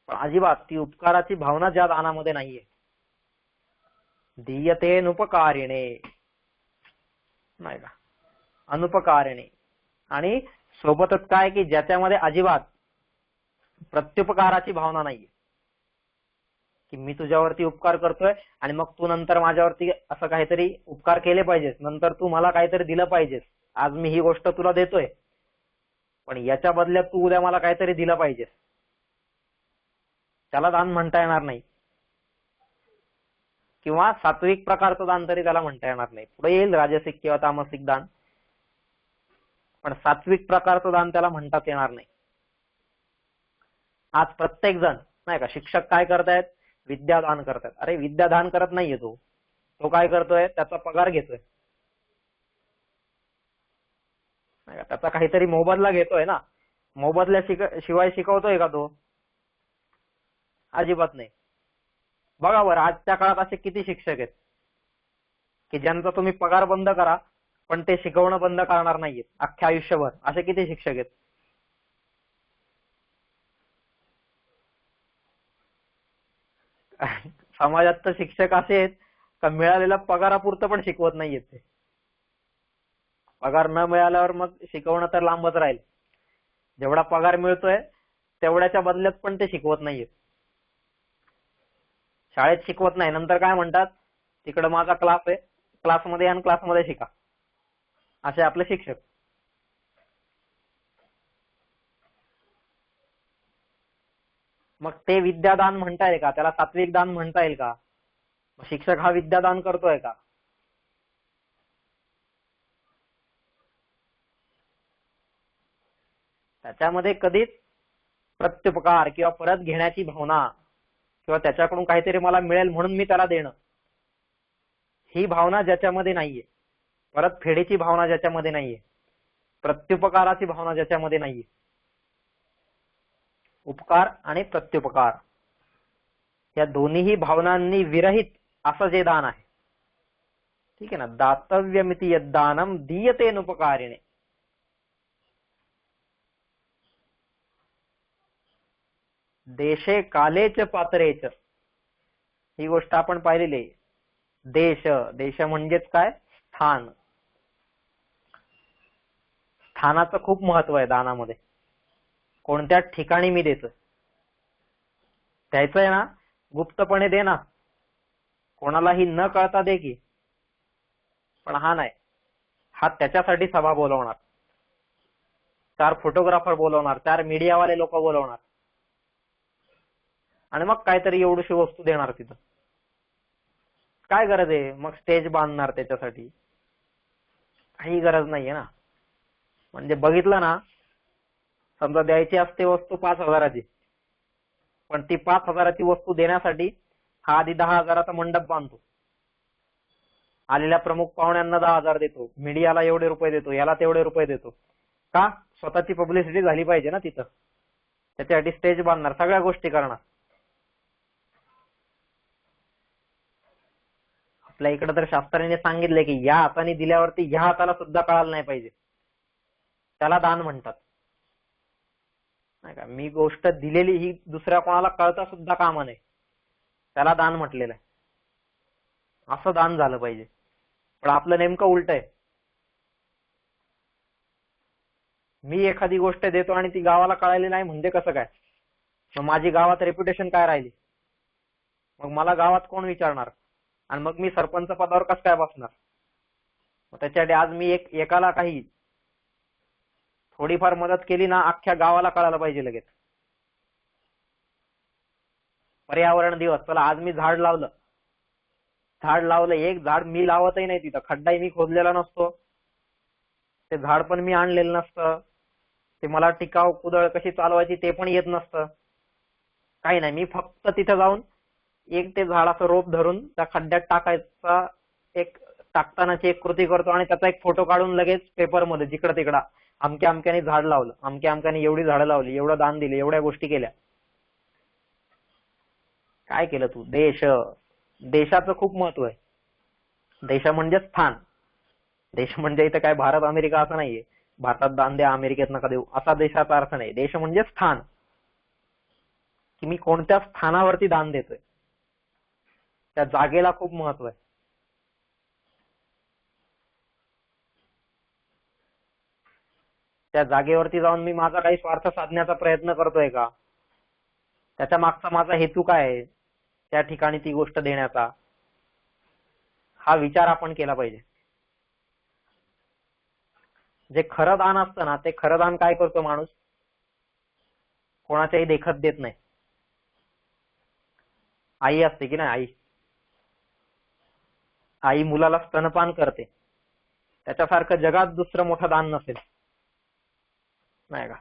पण अजिबात ती उपकाराची भावना ज्या दानामध्ये नाहीये. दीयतेनुपकारिणे, नाही का, अनुपकारिणे. आणि सोबतच काय की ज्याच्यामध्ये अजिबात प्रत्युपकाराची भावना नाहीये, की मी तुझ्यावरती उपकार करतोय आणि मग तू नंतर माझ्यावरती असं काहीतरी उपकार केले पाहिजेस, नंतर तू मला काहीतरी दिलं पाहिजेस. आज मी ही गोष्ट तुला देतोय पण याच्या बदल्यात तू उद्या मला काहीतरी दिलं पाहिजेस, त्याला दान म्हणता येणार नाही. किंवा सात्विक प्रकारचं दान तरी त्याला म्हणता येणार नाही. पुढे येईल राजसिक किंवा तामसिक दान, पण सात्विक प्रकारचं दान त्याला म्हणताच येणार नाही. आज प्रत्येक जण, नाही का, शिक्षक काय करतायत, विद्यादान करतायत. अरे विद्यादान करत नाहीये तो काय करतोय, त्याचा पगार घेतोय, नाही का, त्याचा काहीतरी मोबदला घेतोय ना. मोबदल्या शिवाय शिकवतोय का तो, अजिबात नाही. बघा बरं, आजच्या काळात असे किती शिक्षक आहेत की ज्यांचा तुम्ही पगार बंद करा पण ते शिकवणं बंद करणार नाहीयेत अख्ख्या आयुष्यभर. असे किती शिक्षक आहेत. समाजात तर शिक्षक असे आहेत का मिळालेल्या पगारापुरतं पण शिकवत नाहीयेत ते. पगार न मिळाल्यावर मग शिकवणं तर लांबच राहील. जेवढा पगार मिळतोय तेवढ्याच्या बदल्यात पण ते शिकवत नाहीयेत. शाळेत शिकवत नाही, नंतर काय म्हणतात, तिकडं माझा क्लास आहे, क्लासमध्ये आणि क्लासमध्ये शिका, असे आपले शिक्षक. मग ते विद्यादान म्हणता येईल का? त्याला सात्विक दान म्हणता येईल का? शिक्षक हा विद्यादान करतोय का? त्याच्यामध्ये कधीच प्रत्युपकार किंवा परत घेण्याची भावना किंवा त्याच्याकडून काहीतरी मला मिळेल म्हणून मी त्याला देणं, ही भावना ज्याच्यामध्ये नाहीये, परत फेडीची भावना ज्याच्यामध्ये नाहीये, प्रत्युपकाराची भावना ज्याच्यामध्ये नाहीये, उपकार आणि प्रत्युपकार या दोन्हीही भावनांनी विरहित असं जे दान आहे, ठीक आहे ना, दातव्यमिति यद्दानम दीयतेनुपकारिणे, देशे कालेच पात्रेच, ही गोष्ट आपण पाहिलेली आहे. देश, देश म्हणजेच काय? स्थान. स्थानाचं खूप महत्व आहे दानामध्ये. कोणत्या ठिकाणी मी देतो, द्यायचंय ना, गुप्तपणे दे ना, कोणालाही न कळता दे की. पण हा नाही, हा त्याच्यासाठी सभा बोलवणार, 4 फोटोग्राफर बोलवणार, 4 मीडियावाले लोक बोलवणार आणि मग काहीतरी एवढीशी वस्तू देणार तिथं. काय गरज आहे? मग स्टेज बांधणार त्याच्यासाठी, काही गरज नाहीये ना. म्हणजे बघितलं ना, समजा द्यायची असते वस्तू 5,000ची, पण ती 5,000ची वस्तू देण्यासाठी हा आधी 10,000चा मंडप बांधतो, आलेल्या प्रमुख पाहुण्यांना 10,000 देतो, मीडियाला एवढे रुपये देतो, याला तेवढे रुपये देतो. का? स्वतःची पब्लिसिटी झाली पाहिजे ना तिथं. त्याच्यासाठी स्टेज बांधणार, सगळ्या गोष्टी करणार. आपल्या इकडे तर शास्त्राने सांगितले की या हाताने दिल्यावरती ह्या हाताला सुद्धा कळायला नाही पाहिजे, त्याला दान म्हणतात. नाही का? मी गोष्ट दिलेली ही दुसऱ्या कोणाला कळता सुद्धा कामा नये, त्याला दान म्हटलेलं आहे. असं दान झालं पाहिजे. पण आपलं नेमकं उलट आहे. मी एखादी गोष्ट देतो आणि ती गावाला कळाली नाही म्हणजे कसं काय? मग माझी गावात रेप्युटेशन काय राहिली? मग मला गावात कोण विचारणार? आणि मग मी सरपंच पदावर कसं काय बसणार? मग त्याच्यासाठी आज मी एकाला काही थोडीफार मदत केली ना, अख्ख्या गावाला कळायला पाहिजे लगेच. पर्यावरण दिवस, चला आज मी झाड लावलं, एक झाड मी लावतही नाही, तिथं खड्डाही मी खोदलेला नसतो, ते झाड पण मी आणलेलं नसतं, ते मला टिकाव कुदळ कशी चालवायची ते पण येत नसतं, काही नाही. मी फक्त तिथं जाऊन एक ते झाडाचं रोप धरून त्या खड्ड्यात टाकायचा, एक टाकतानाची एक कृती करतो आणि त्याचा एक फोटो काढून लगेच पेपरमध्ये जिकडं तिकडं अमक्या अमक्याने झाड लावलं, अमक्या अमक्याने एवढी झाडं लावली, एवढं दान दिले, एवढ्या गोष्टी केल्या. काय केलं तू? देश, देशाचं खूप महत्व आहे. देश म्हणजे स्थान. देश म्हणजे इथं काय भारत अमेरिका असं नाहीये, भारतात दान द्या अमेरिकेत नका देऊ असा देशाचा अर्थ नाही. देश म्हणजे स्थान, की मी कोणत्या स्थानावरती दान देतोय, त्या जागेला खूप महत्व आहे. त्या जागेवरती जाऊन मी माझा काही स्वार्थ साधण्याचा प्रयत्न करतोय का? त्याच्या मागचा माझा हेतू काय आहे त्या ठिकाणी ती गोष्ट देण्याचा, हा विचार आपण केला पाहिजे. जे खरं दान असतं ना, ते खरं दान काय करतो माणूस? कोणाच्याही देखत देत नाही. आई असते की नाही, आई मुलाला स्तनपान करते, त्याच्यासारखं जगात दुसरं मोठं दान नसेल, नाही का?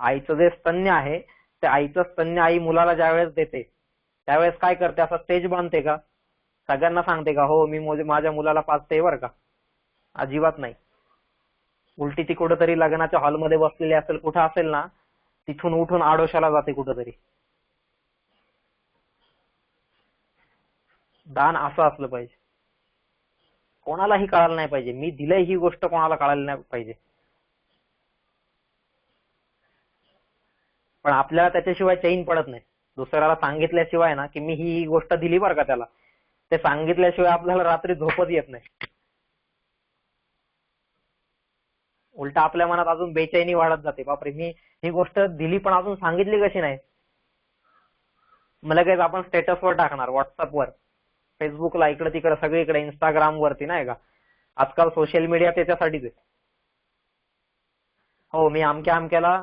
आईचं जे स्तन्य आहे, ते आईचं स्तन्य आई मुलाला ज्यावेळेस देते त्यावेळेस काय करते? असं स्टेज बांधते का? सगळ्यांना सांगते का हो मी माझ्या मुलाला पाजते बरं का? अजिबात नाही. उलटी ती कुठंतरी लग्नाच्या हॉलमध्ये बसलेली असेल, कुठं असेल ना, तिथून उठून आडोशाला जाते कुठंतरी. दान असं असलं पाहिजे, कोणालाही कळायला नाही पाहिजे. मी दिलंय ही गोष्ट कोणाला कळायला नाही पाहिजे. पण आपल्याला त्याच्याशिवाय चैन पडत नाही. दुसऱ्याला सांगितल्याशिवाय ना, की मी ही गोष्ट दिली बरं का त्याला, ते सांगितल्याशिवाय आपल्याला रात्री झोपच येत नाही. उलट आपल्या मनात अजून बेचैनी वाढत जाते. बापरे, मी ही गोष्ट दिली पण अजून सांगितली कशी नाही. मला काही आपण स्टेटसवर टाकणार, व्हॉट्सअपवर, फेसबुकला, इकडे तिकडे सगळीकडे, इंस्टाग्राम वरती, नाही का? आजकाल सोशल मीडिया त्याच्यासाठीच आहे. हो मी अमक्या अमक्याला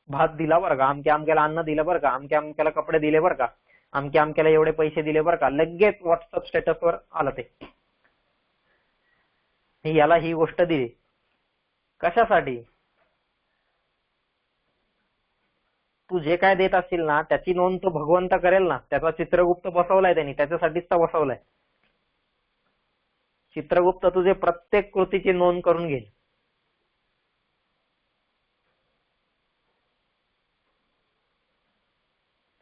भात दिला बरं का, अमक्या अमक्याला अन्न दिलं बरं का, अमक्या अमक्याला कपडे दिले बरं का, अमक्या अमक्याला एवढे पैसे दिले बरं का, लगेच व्हॉट्सअप स्टेटसवर आलं ते, याला ही गोष्ट दिली. कशासाठी? तू जे काय देत असशील ना त्याची नोंद तो भगवंत करेल ना. त्याचा चित्रगुप्त बसवलाय त्यांनी, त्याच्यासाठीच तर बसवलाय. चित्रगुप्त तुझे प्रत्येक कृतीची नोंद करून घेईल.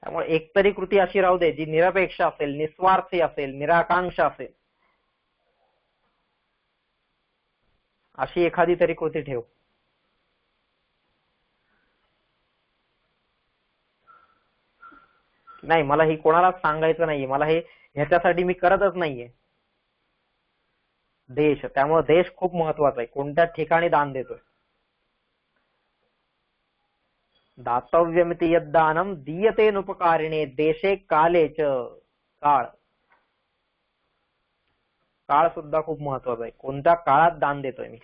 त्यामुळे एकतरी कृती अशी राहू दे जी निरपेक्ष असेल, निस्वार्थी असेल, निराकांक्षा असेल, अशी एखादी तरी कृती ठेव. नाही मला ही कोणालाच सांगायचं नाहीये, मला हे ह्याच्यासाठी मी करतच नाहीये. देश, त्यामुळे देश खूप महत्वाचा आहे. कोणत्या ठिकाणी दान देतोय. दातव्यमिति यद्दानम दीयतेनुपकारिणे देशे काले च. काळ, काळ सुद्धा खूप महत्वाचा आहे. कोणत्या काळात दान देतोय मी.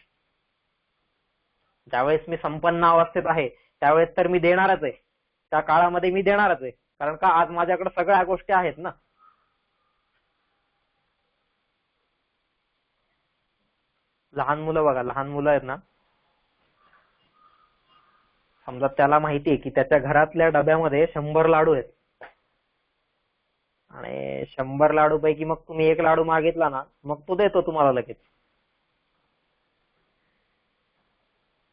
ज्यावेळेस मी संपन्न अवस्थेत आहे त्यावेळेस तर मी देणारच आहे, त्या काळामध्ये मी देणारच आहे. कारण का आज माझ्याकडे सगळ्या गोष्टी आहेत ना. लहान मुलं बघा, लहान मुलं आहेत ना, समजा त्याला माहितीये की त्याच्या घरातल्या डब्यामध्ये 100 लाडू आहेत आणि 100 लाडू पैकी मग तुम्ही एक लाडू मागितला ना, मग तो देतो तुम्हाला लगेच.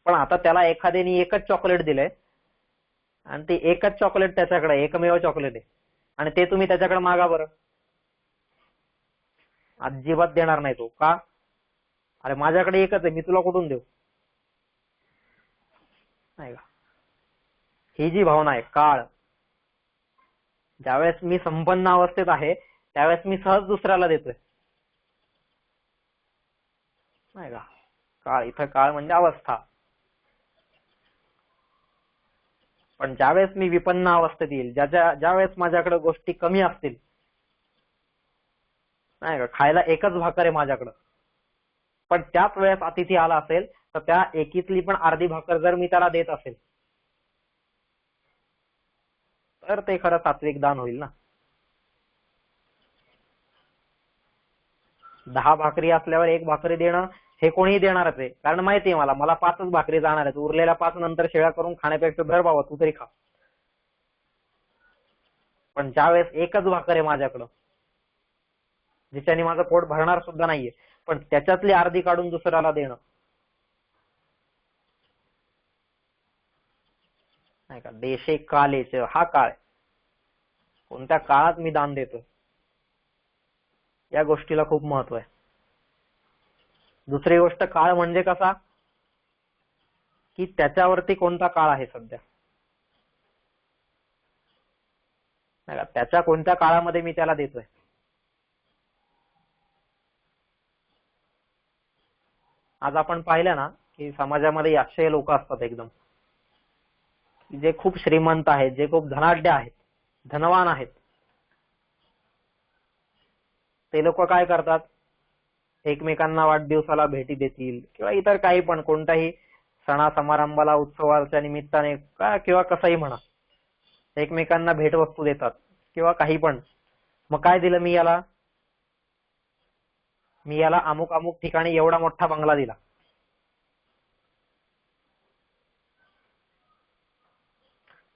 पण आता त्याला एखाद्याने एकच चॉकलेट दिलंय आणि ते एकच चॉकलेट त्याच्याकडे, एकमेव चॉकलेट आहे, आणि ते तुम्ही त्याच्याकडे मागा बरं. अजिबात देणार नाही तो. का? अरे माझ्याकडे एकच आहे, मी तुला कुठून देऊ. नाही का. ही जी भावना आहे काळ, ज्यावेळेस मी संपन्न अवस्थेत आहे त्यावेळेस मी सहज दुसऱ्याला देतोय. नाही का. काळ, इथं काळ म्हणजे अवस्था. पण ज्यावेळेस मी विपन्न अवस्थेत येईल, ज्यावेळेस माझ्याकडे गोष्टी कमी असतील, नाही का, खायला एकच भाकर आहे माझ्याकडं, पण त्याच वेळेस अतिथी आला असेल तर त्या एकीतली पण अर्धी भाकर जर मी त्याला देत असेल तर ते खरं सात्विक दान होईल ना. 10 भाकरी असल्यावर एक भाकरी देणं हे कोणीही देणारच आहे. कारण माहितीये मला 5च भाकरी जाणार आहेत, उरलेल्या 5 नंतर शेळ्या करून खाण्यापेक्षा धर बाबा तू तरी खा. पण ज्यावेळेस एकच भाकर आहे माझ्याकडं, जिच्याने माझं पोट भरणार सुद्धा नाहीये, पण त्याच्यातली अर्धी काढून दुसऱ्याला देणं, नाही का. देशे कालेच, हा काळ, कोणत्या काळात मी दान देतो या गोष्टीला खूप महत्व आहे. दुसरी गोष्ट, काळ म्हणजे कसा, की त्याच्यावरती कोणता काळ आहे सध्या, नाही का, त्याच्या कोणत्या काळामध्ये मी त्याला देतोय. आज आपण पाहिलं ना की समाजामध्ये असे लोक असतात एकदम, जे खूप श्रीमंत आहेत, जे खूप धनाढ्य आहेत, धनवान आहेत. ते लोक काय करतात, एकमेकांना वाढदिवसाला भेटी देतील किंवा इतर काही पण, कोणताही सणा समारंभाला, उत्सवाच्या निमित्ताने किंवा कसंही म्हणा, एकमेकांना भेटवस्तू देतात किंवा काही पण. मग काय दिलं मी याला, अमुक अमुक ठिकाणी एवढा मोठा बंगला दिला,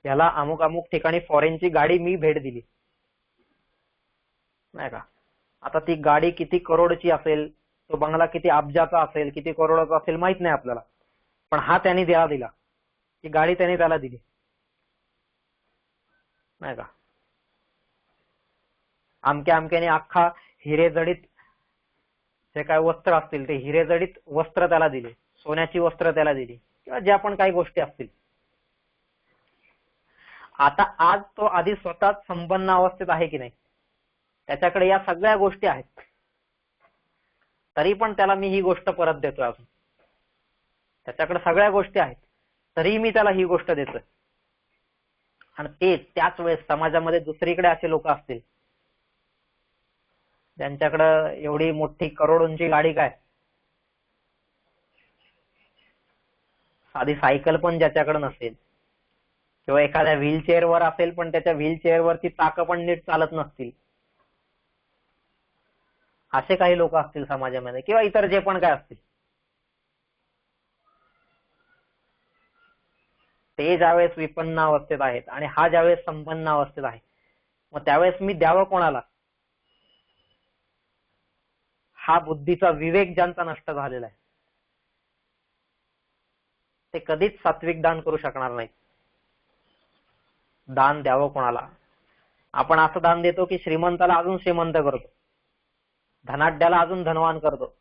याला अमुक अमुक ठिकाणी फॉरेनची गाडी मी भेट दिली, नाही का. आता ती गाडी किती करोडची असेल, तो बंगला किती अब्जाचा असेल, किती करोडाचा असेल माहित नाही आपल्याला, पण हा त्याने त्याला दिला, ती गाडी त्याने त्याला दिली, नाही का. अमक्या अमक्याने अख्खा हिरे जडित जे काय वस्त्र असतील ते हिरे जडित वस्त्र त्याला दिले, सोन्याची वस्त्र त्याला दिली, किंवा ज्या पण काही गोष्टी असतील. आता आज तो आधी स्वतःच संपन्न अवस्थेत आहे की नाही, त्याच्याकडे या सगळ्या गोष्टी आहेत, तरी पण त्याला मी ही गोष्ट परत देतोय. अजून त्याच्याकडे सगळ्या गोष्टी आहेत तरी मी त्याला ही गोष्ट देतोय. आणि ते त्याच वेळेस समाजामध्ये दुसरीकडे असे लोक असतील ज्यांच्याकडे एवढी मोठी करोडोंची गाडी, काय साधी सायकल पण ज्याच्याकडे नसेल, किंवा एखाद्या व्हीलचेअरवर असेल पण त्याच्या व्हीलचेअरवरती चाकं पण नीट चालत नसतील, असे काही लोक असतील समाजामध्ये किंवा इतर जे पण काय असतील, ते ज्यावेळेस विपन्न अवस्थेत आहेत आणि हा ज्यावेळेस संपन्न अवस्थेत आहे, मग त्यावेळेस मी द्यावं कोणाला? हा बुद्धीचा विवेक ज्यांचा नष्ट झालेला आहे ते कधीच सात्विक दान करू शकणार नाही. दान द्यावं कोणाला? आपण असं दान देतो की श्रीमंताला अजून श्रीमंत करतो, धनाढ्याला अजून धनवान करतो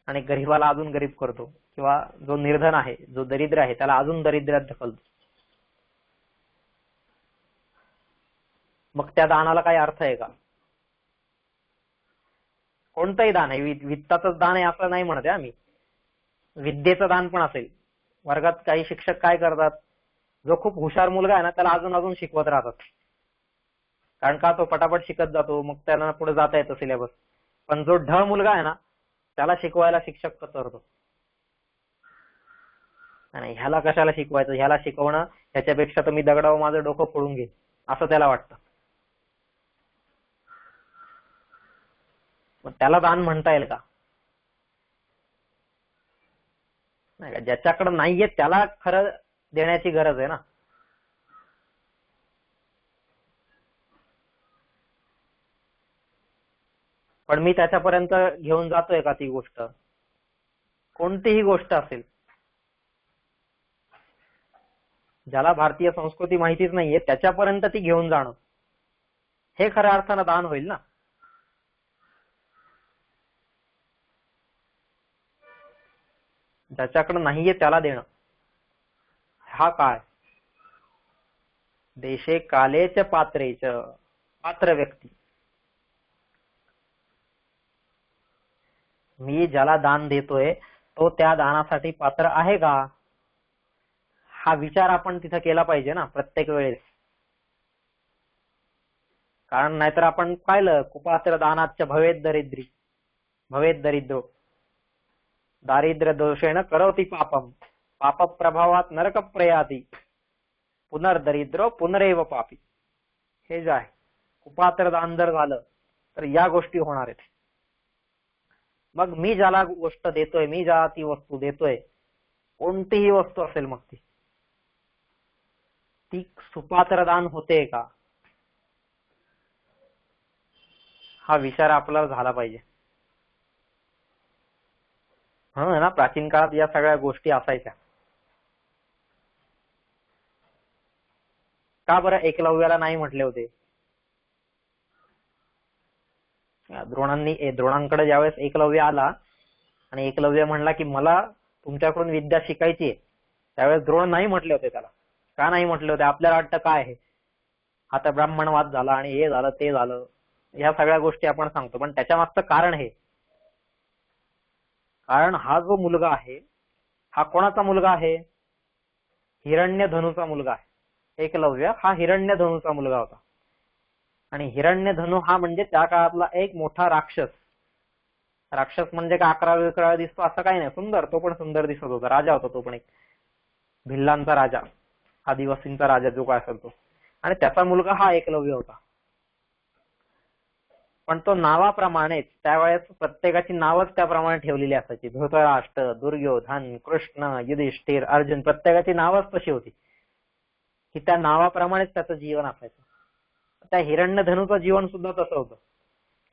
आणि गरीबाला अजून गरीब करतो, किंवा जो निर्धन आहे, जो दरिद्र आहे, त्याला अजून दरिद्र्यात ढकलतो. मग त्या दानाला काही अर्थ आहे का? कोणतंही दान आहे, वित्ताचंच दान आहे असं नाही म्हणत आहे आम्ही, विद्येचं दान पण असेल. वर्गात काही शिक्षक काय करतात, जो खूप हुशार मुलगा आहे ना त्याला अजून अजून शिकवत राहतात, कारण का तो पटापट शिकत जातो, मग त्यांना पुढे जाता येतं सिलेबस. पण जो ढ मुलगा आहे ना त्याला शिकवायला शिक्षक कचरतो, आणि ह्याला कशाला शिकवायचं, ह्याला शिकवणं ह्याच्यापेक्षा तर मी दगडावर माझं डोकं फोडून घेईन असं त्याला वाटतं. मग त्याला दान म्हणता येईल का? नाही का. ज्याच्याकडे नाहीये त्याला खरं देण्याची गरज आहे ना. पण मी त्याच्यापर्यंत घेऊन जातोय का ती गोष्ट? कोणतीही गोष्ट असेल, ज्याला भारतीय संस्कृती माहितीच नाहीये त्याच्यापर्यंत ती घेऊन जाणं हे खऱ्या अर्थानं दान होईल ना. ज्याच्याकडे नाहीये त्याला देणं हा काय? देशे कालेच पात्रेच, पात्र व्यक्ती. मी ज्याला दान देतोय तो त्या दानासाठी पात्र आहे का, हा विचार आपण तिथं केला पाहिजे ना प्रत्येक वेळेस. कारण नाहीतर आपण पाहिलं, कुपात्र दानाच्या भवेत दरिद्रो दारिद्र्य दोषेण करोति पापम, पाप प्रभावात नरक प्रयाती, पुनर्दरिद्रो पुनरेव पापी. हे जे आहे, कुपात्र दान जर झालं तर या गोष्टी होणार आहेत. मग मी ज्याला गोष्ट देतोय, मी ज्याला ती वस्तू देतोय, कोणतीही वस्तू असेल मग ती सुपात्र दान होते का, हा विचार आपल्याला झाला पाहिजे. म्हणून ना प्राचीन काळात या सगळ्या गोष्टी असायच्या. का बरं एकलव्याला नाही म्हटले होते? द्रोणांकडे ज्यावेळेस एकलव्य आला आणि एकलव्य म्हणला की मला तुमच्याकडून विद्या शिकायची आहे, त्यावेळेस द्रोण नाही म्हटले होते त्याला. का नाही म्हटले होते? आपल्याला वाटतं काय आहे, आता ब्राह्मणवाद झाला आणि हे झालं ते झालं, ह्या सगळ्या गोष्टी आपण सांगतो, पण त्याच्या मागचं कारण हे, कारण हा जो मुलगा आहे हा कोणाचा मुलगा आहे? हिरण्यधनुचा मुलगा आहे. एकलव्य हा हिरण्यधनुचा मुलगा होता. आणि हिरण्यधनु हा म्हणजे त्या काळातला एक मोठा राक्षस. राक्षस म्हणजे का 11 दिसतो असं काही नाही, सुंदर, तो पण सुंदर दिसत होता, राजा होता तो पण, एक भिल्लांचा राजा, आदिवासींचा राजा जो काय असेल तो. आणि त्याचा मुलगा हा एकलव्य होता. पण तो नावाप्रमाणेच, त्यावेळेस प्रत्येकाची नावच त्याप्रमाणे ठेवलेली असायची. धृतराष्ट्र, दुर्योधन, कृष्ण, युधिष्ठिर, अर्जुन, प्रत्येकाची नावच तशी होती की त्या नावाप्रमाणेच त्याचं जीवन असायचं. त्या हिरण्यधनुचं जीवन सुद्धा तसं होतं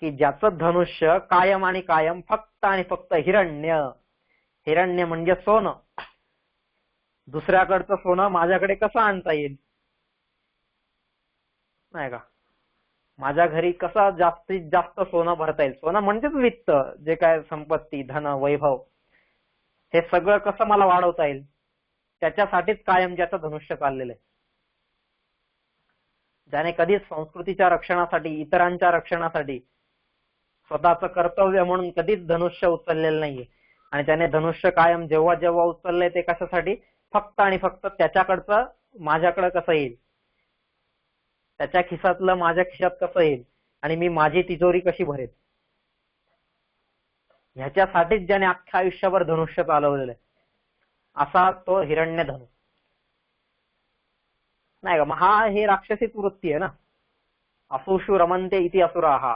की ज्याचं धनुष्य कायम आणि कायम फक्त आणि फक्त हिरण्य. हिरण्य म्हणजे सोनं. दुसऱ्याकडचं सोनं माझ्याकडे कसं आणता येईल, नाही का. माझ्या घरी कसं जास्तीत जास्त सोनं भरता येईल. सोनं म्हणजेच वित्त, जे काय संपत्ती, धन, वैभव, हे सगळं कसं मला वाढवता येईल, त्याच्यासाठीच कायम ज्याचं धनुष्य चाललेलं आहे. ज्याने कधीच संस्कृतीच्या रक्षणासाठी, इतरांच्या रक्षणासाठी, स्वतःचं कर्तव्य म्हणून कधीच धनुष्य उचललेलं नाहीये. आणि त्याने धनुष्य कायम जेव्हा जेव्हा उचललंय ते कशासाठी? फक्त आणि फक्त त्याच्याकडचं माझ्याकडे कसं येईल, त्याच्या खिशातलं माझ्या खिशात कसं येईल, आणि मी माझी तिजोरी कशी भरेल, ह्याच्यासाठीच ज्याने अख्ख्या आयुष्यभर धनुष्य चालवलेलं आहे, असा तो हिरण्यधनु. नाही का. मग हा हे राक्षसीच वृत्ती आहे ना. असुषु रमन्ते इति असुराः,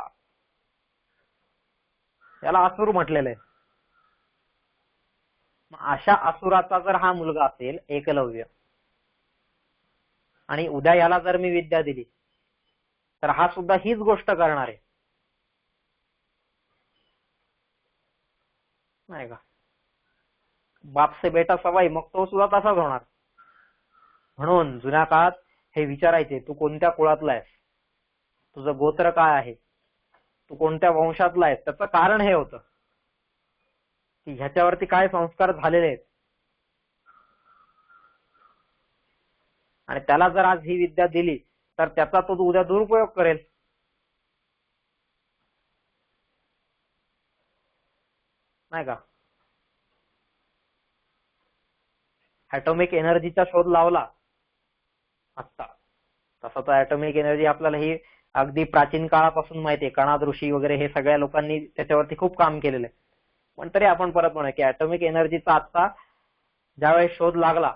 याला असुर म्हटलेलं आहे. अशा असुराचा जर हा मुलगा असेल एकलव्य, आणि उद्या याला जर मी विद्या दिली तर हा सुद्धा हीच गोष्ट करणार आहे, नाही का. बाप से बेटा सवाई, मग तो सुद्धा तसाच होणार. म्हणून जुन्या काळात हे विचारायचे, तू कोणत्या कुळातला आहेस, तुझं गोत्र काय आहे, तू कोणत्या वंशातला आहेस. त्याचं कारण हे होतं की ह्याच्यावरती काय संस्कार झालेले आहेत, आणि त्याला जर आज ही विद्या दिली तर त्याचा तो उद्या दुरुपयोग करेल, नाही का. ऍटॉमिक एनर्जीचा शोध लावला आत्ता, तसा तो ऍटॉमिक एनर्जी आपल्याला ही अगदी प्राचीन काळापासून माहिती आहे. कणाद ऋषी वगैरे हे सगळ्या लोकांनी त्याच्यावरती खूप काम केलेलं आहे. पण तरी आपण परत म्हणूया की ऍटॉमिक एनर्जीचा आत्ता ज्यावेळेस शोध लागला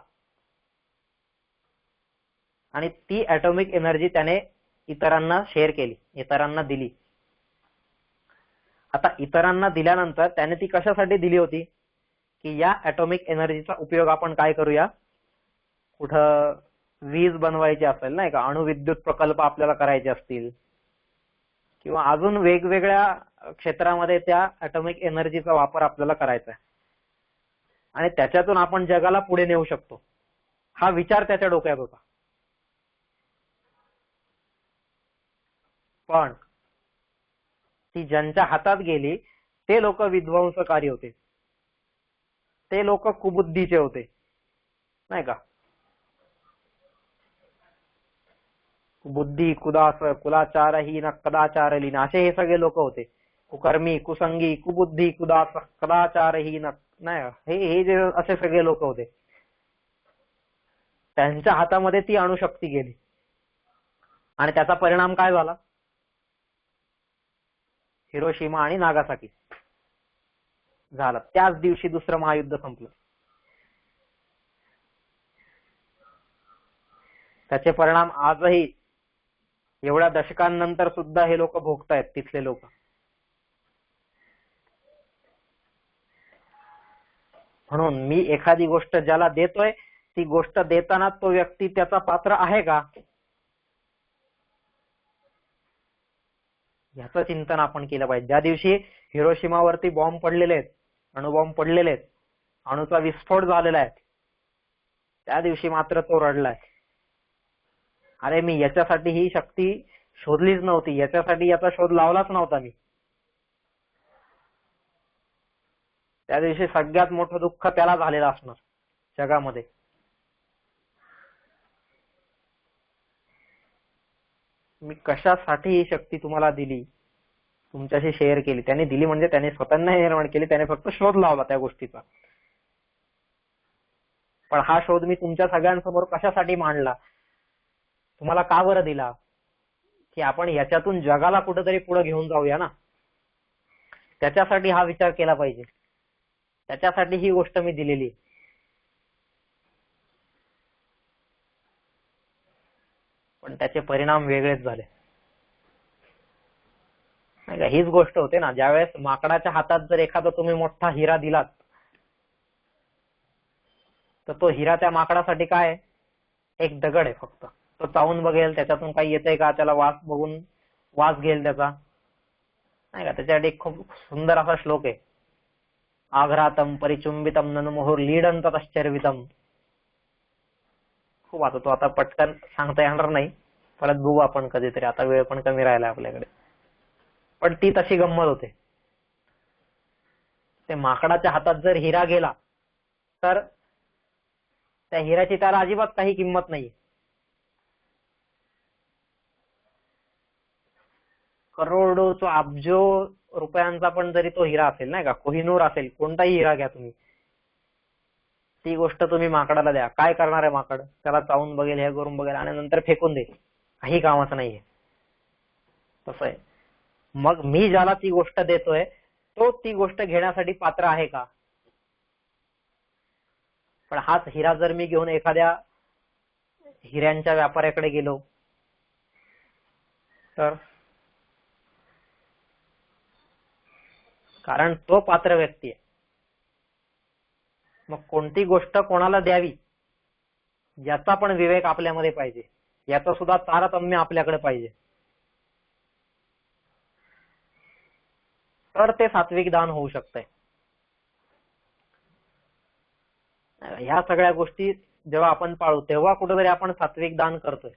आणि ती ऍटॉमिक एनर्जी त्याने इतरांना शेअर केली, इतरांना दिली. आता इतरांना दिल्यानंतर त्याने ती कशासाठी दिली होती की या ऍटॉमिक एनर्जीचा उपयोग आपण काय करूया, कुठं वीज बनवायची असेल, नाही का, अणुविद्युत प्रकल्प आपल्याला करायचे असतील, किंवा अजून वेगवेगळ्या क्षेत्रामध्ये त्या ऍटॉमिक एनर्जीचा वापर आपल्याला करायचा आहे, आणि त्याच्यातून आपण जगाला पुढे नेऊ शकतो, हा विचार त्याच्या डोक्यात होता. पण ती ज्यांच्या हातात गेली ते लोक विध्वंसकारी होते, ते लोक कुबुद्धीचे होते, नाही का. बुद्धी कुदास कुलाचारहीन कदाचारलीन असे हे सगळे लोक होते. कुकर्मी कुसंगी कुबुद्धी कुदास कदाचारहीन, नाही, हे जे असे सगळे लोक होते, त्यांच्या हातामध्ये ती अणुशक्ती गेली, आणि त्याचा परिणाम काय झाला, हिरोशिमा आणि नागासाकी झाला. त्याच दिवशी दुसरं महायुद्ध संपलं. त्याचे परिणाम आजही एवढ्या दशकांनंतर सुद्धा हे लोक भोगतायत, तिथले लोक. म्हणून मी एखादी गोष्ट ज्याला देतोय ती गोष्ट देताना तो व्यक्ती त्याचा पात्र आहे का, याचं चिंतन आपण केलं पाहिजे. ज्या दिवशी हिरोशिमावरती बॉम्ब पडलेले आहेत, अणुबॉम्ब पडलेले आहेत, अणुचा विस्फोट झालेला आहे, त्या दिवशी मात्र तो रडलाय, अरे मी याच्यासाठी ही शक्ती शोधलीच नव्हती, याच्यासाठी याचा शोध लावलाच नव्हता मी. त्या दिवशी सगळ्यात मोठं दुःख त्याला झालेलं असणार जगामध्ये. मी कशासाठी ही शक्ती तुम्हाला दिली, तुमच्याशी शेअर केली. त्याने दिली म्हणजे त्याने स्वतःला निर्माण केली, त्याने फक्त शोध लावला त्या गोष्टीचा. पण हा शोध मी तुमच्या सगळ्यांसमोर कशासाठी मांडला, तुम्हाला का बरं दिला, की आपण याच्यातून जगाला कुठेतरी पुढे घेऊन जाऊया ना. त्याच्यासाठी हा विचार केला पाहिजे, त्याच्यासाठी ही गोष्ट मी दिलेली. पण त्याचे परिणाम वेगळेच झाले, नाही का. हीच गोष्ट होते ना, ज्यावेळेस माकडाच्या हातात जर एखादा तुम्ही मोठा हिरा दिलात तर तो हिरा त्या माकडासाठी काय, एक दगड आहे फक्त. तो चावून बघेल त्याच्यातून काही येतंय का, त्याला वास बघून वास घेईल त्याचा, नाही का. त्याच्यासाठी एक खूप सुंदर असा श्लोक आहे, आघ्रातम परिचुंबितम ननुमुहुर लीडंत तश्चर्वितम. खूप आता तो आता पटकन सांगता येणार नाही, परत बघू आपण कधीतरी, आता वेळ पण कमी राहिला आपल्याकडे. पण ती तशी गंमत होते. ते माकडाच्या हातात जर हिरा गेला तर त्या हिऱ्याची त्याला अजिबात काही किंमत नाही. करोडो अब्जो रुपयांचा पण जरी तो हिरा असेल, नाही का, कोहिनूर असेल, कोणताही हिरा घ्या तुम्ही, ती गोष्ट तुम्ही माकडाला द्या, काय करणार आहे माकड, त्याला चावून बघेल, हे करून बघेल, आणि नंतर फेकून देईल, काही कामाचं नाहीये. तसं आहे. मग मी ज्याला ती गोष्ट देतोय तो ती गोष्ट घेण्यासाठी पात्र आहे का. पण हाच हिरा जर मी घेऊन एखाद्या हिऱ्यांच्या व्यापाऱ्याकडे गेलो तर, कारण तो पात्र व्यक्ती आहे. मग कोणती गोष्ट कोणाला द्यावी याचा पण विवेक आपल्यामध्ये पाहिजे, याचा सुद्धा तारतम्य आपल्याकडे पाहिजे, तर ते सात्विक दान होऊ शकतंय. ह्या सगळ्या गोष्टी जेव्हा आपण पाळू तेव्हा कुठेतरी आपण सात्विक दान करतोय.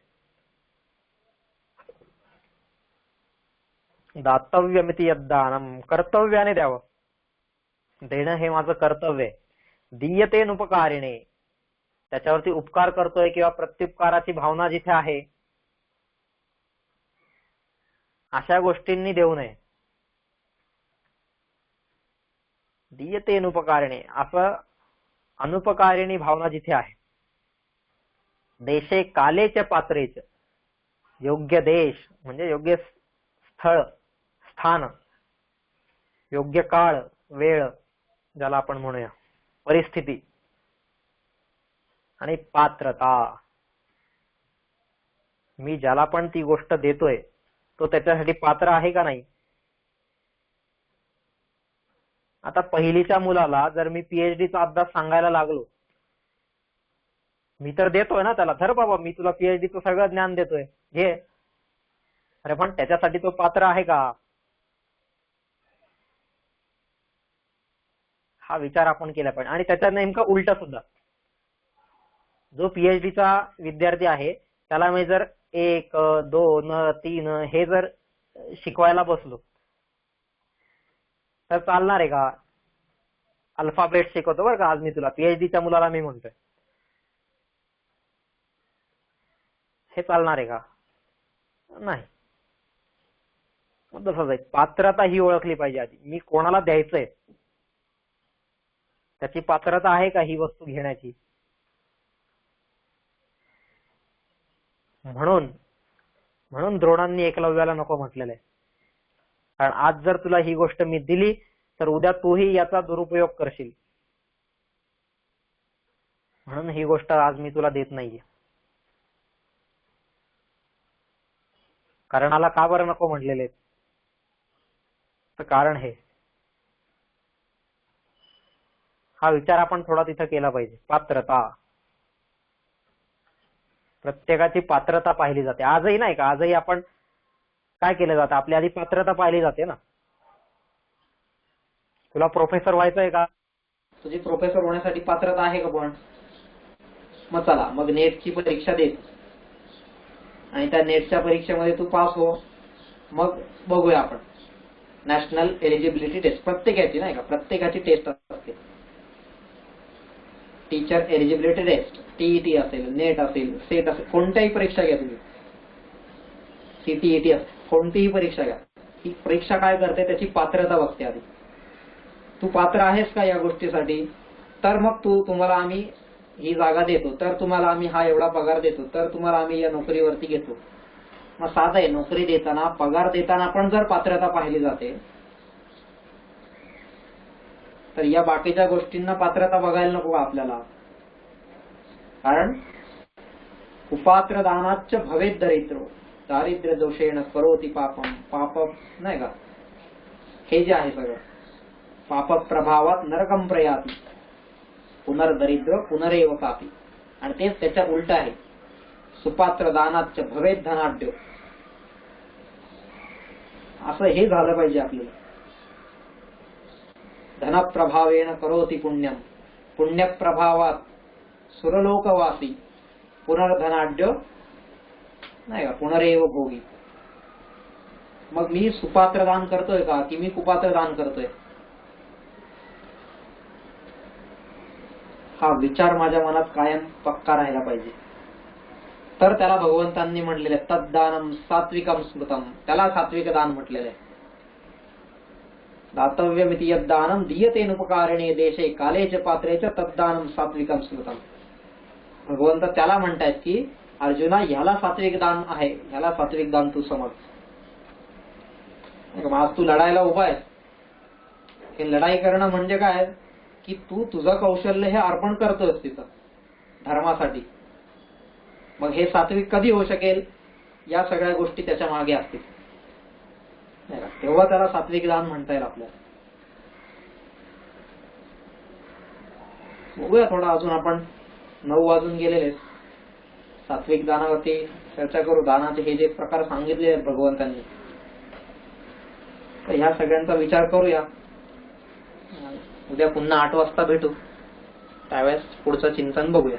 दातव्यमिती यद्दानम, कर्तव्याने द्यावं. देणं हे माझं कर्तव्य आहे. दीयतेनुपकारिणे, त्याच्यावरती उपकार करतोय किंवा प्रत्युपकाराची भावना जिथे आहे अशा गोष्टींनी देऊ नये. दीयतेनुपकारिणे, असं अनुपकारिणी भावना जिथे आहे. देशे कालेच पात्रेच, योग्य देश म्हणजे योग्य स्थळ स्थान, योग्य काळ वेळ ज्याला आपण म्हणूया, परिस्थिती आणि पात्रता. मी ज्याला पण ती गोष्ट देतोय तो त्याच्यासाठी पात्र आहे का नाही. आता पहिलीच्या मुलाला जर मी पीएचडीचा अभ्यास सांगायला लागलो, मी तर देतोय ना त्याला, धर बाबा मी तुला पीएचडीचं सगळं ज्ञान देतोय, घे. अरे पण त्याच्यासाठी तो पात्र आहे का, हा विचार आपण केला पाहिजे. आणि त्याच्या नेमकं उलट सुद्धा, जो पीएचडीचा विद्यार्थी आहे त्याला मी जर 1, 2, 3 हे जर शिकवायला बसलो तर चालणार आहे का. अल्फाबेट शिकवतो बरं का आज मी तुला, पीएचडीच्या मुलाला मी म्हणतोय, हे चालणार आहे का, नाही. तसंच आहे, पात्रता ही ओळखली पाहिजे आधी. मी कोणाला द्यायचंय त्याची पात्रता आहे का ही वस्तू घेण्याची. म्हणून द्रोणांनी एकलव्याला नको म्हटलेलं आहे. कारण आज जर तुला ही गोष्ट मी दिली तर उद्या तूही याचा दुरुपयोग करशील, म्हणून ही गोष्ट आज मी तुला देत नाहीये. कारणाला का बरं नको म्हटलेले, तर कारण हे, हा विचार आपण थोडा तिथं केला पाहिजे. पात्रता, प्रत्येकाची पात्रता पाहिली जाते. आजही नाही का, आजही आपण काय केलं जातं, आपली आधी पात्रता पाहिली जाते ना. तुला प्रोफेसर व्हायचंय का, तुझी प्रोफेसर होण्यासाठी पात्रता आहे का. पण मग चला, मग नेटची परीक्षा दे आणि त्या नेटच्या परीक्षेमध्ये तू पास हो, मग बघूया आपण नॅशनल एलिजिबिलिटी टेस्ट, प्रत्येकाची नाही का, प्रत्येकाची टेस्ट असते. टीचर एलिजिबिलिटी टेस्ट, टीईटी असेल, नेट असेल, सेट असेल, कोणत्याही परीक्षा घ्या तुम्ही, सीटीईटी असेल, कोणतीही परीक्षा घ्या. ही परीक्षा काय करते, त्याची पात्रता बघते आधी. तू पात्र आहेस का या गोष्टीसाठी, तर मग तुम्हाला आम्ही ही जागा देतो, तर तुम्हाला आम्ही हा एवढा पगार देतो, तर तुम्हाला आम्ही या नोकरीवरती घेतो. मग साधं आहे, नोकरी देताना पगार देताना पण जर पात्रता पाहिली जाते तर या बाकीच्या गोष्टींना पात्रता बघायला नको आपल्याला. कारण कुपात्र दानाच्च भवेत दरिद्रो, दारिद्र्य दोषेण करोति पापम, पाप नाही का, हे जे आहे सगळं, पाप प्रभावात नरकम प्रयाती, पुनर्दरिद्र पुनरेव पापी. आणि तेच त्याच्या उलट आहे, सुपात्र दानाच्च भवेत धनाढ्य. असं हे झालं पाहिजे आपल्याला. धनप्रभावेण करोति पुण्यम, पुण्यप्रभावात सुरलोकवासी, पुनर्धनाढ्य नाही का, पुनरेव भोगी. मग मी सुपात्र दान करतोय का, की मी कुपात्र दान करतोय, हा विचार माझ्या मनात कायम पक्का राहिला पाहिजे. तर त्याला भगवंतांनी म्हटलेलं आहे तद्दानम सात्विकम स्मृतम, त्याला सात्विक दान म्हटलेलं आहे. दातव्यमिति यद्दानम दीयतेनुपकारिणे देशे कालेच पात्रेच तद्दानम सात्विकम स्मृतम. भगवंत त्याला म्हणतायत की अर्जुना, ह्याला सात्विक दान आहे, ह्याला सात्विक दान तू समज. आज तू लढायला उभा आहेस, हे लढाई करणं म्हणजे काय की तू तुझं कौशल्य हे अर्पण करतोस तिथं धर्मासाठी. मग हे सात्विक कधी होऊ शकेल? या सगळ्या गोष्टी त्याच्या मागे असतील, नाही का? तेव्हा त्याला सात्विक दान म्हणता येईल आपल्याला. बघूया थोडा अजून, आपण 9 वाजून गेलेले, सात्विक दानावरती चर्चा करू. दानाचे हे जे प्रकार सांगितले आहेत भगवंतांनी, तर ह्या सगळ्यांचा विचार करूया. उद्या पुन्हा 8 वाजता भेटू, त्यावेळेस पुढचं चिंतन बघूया.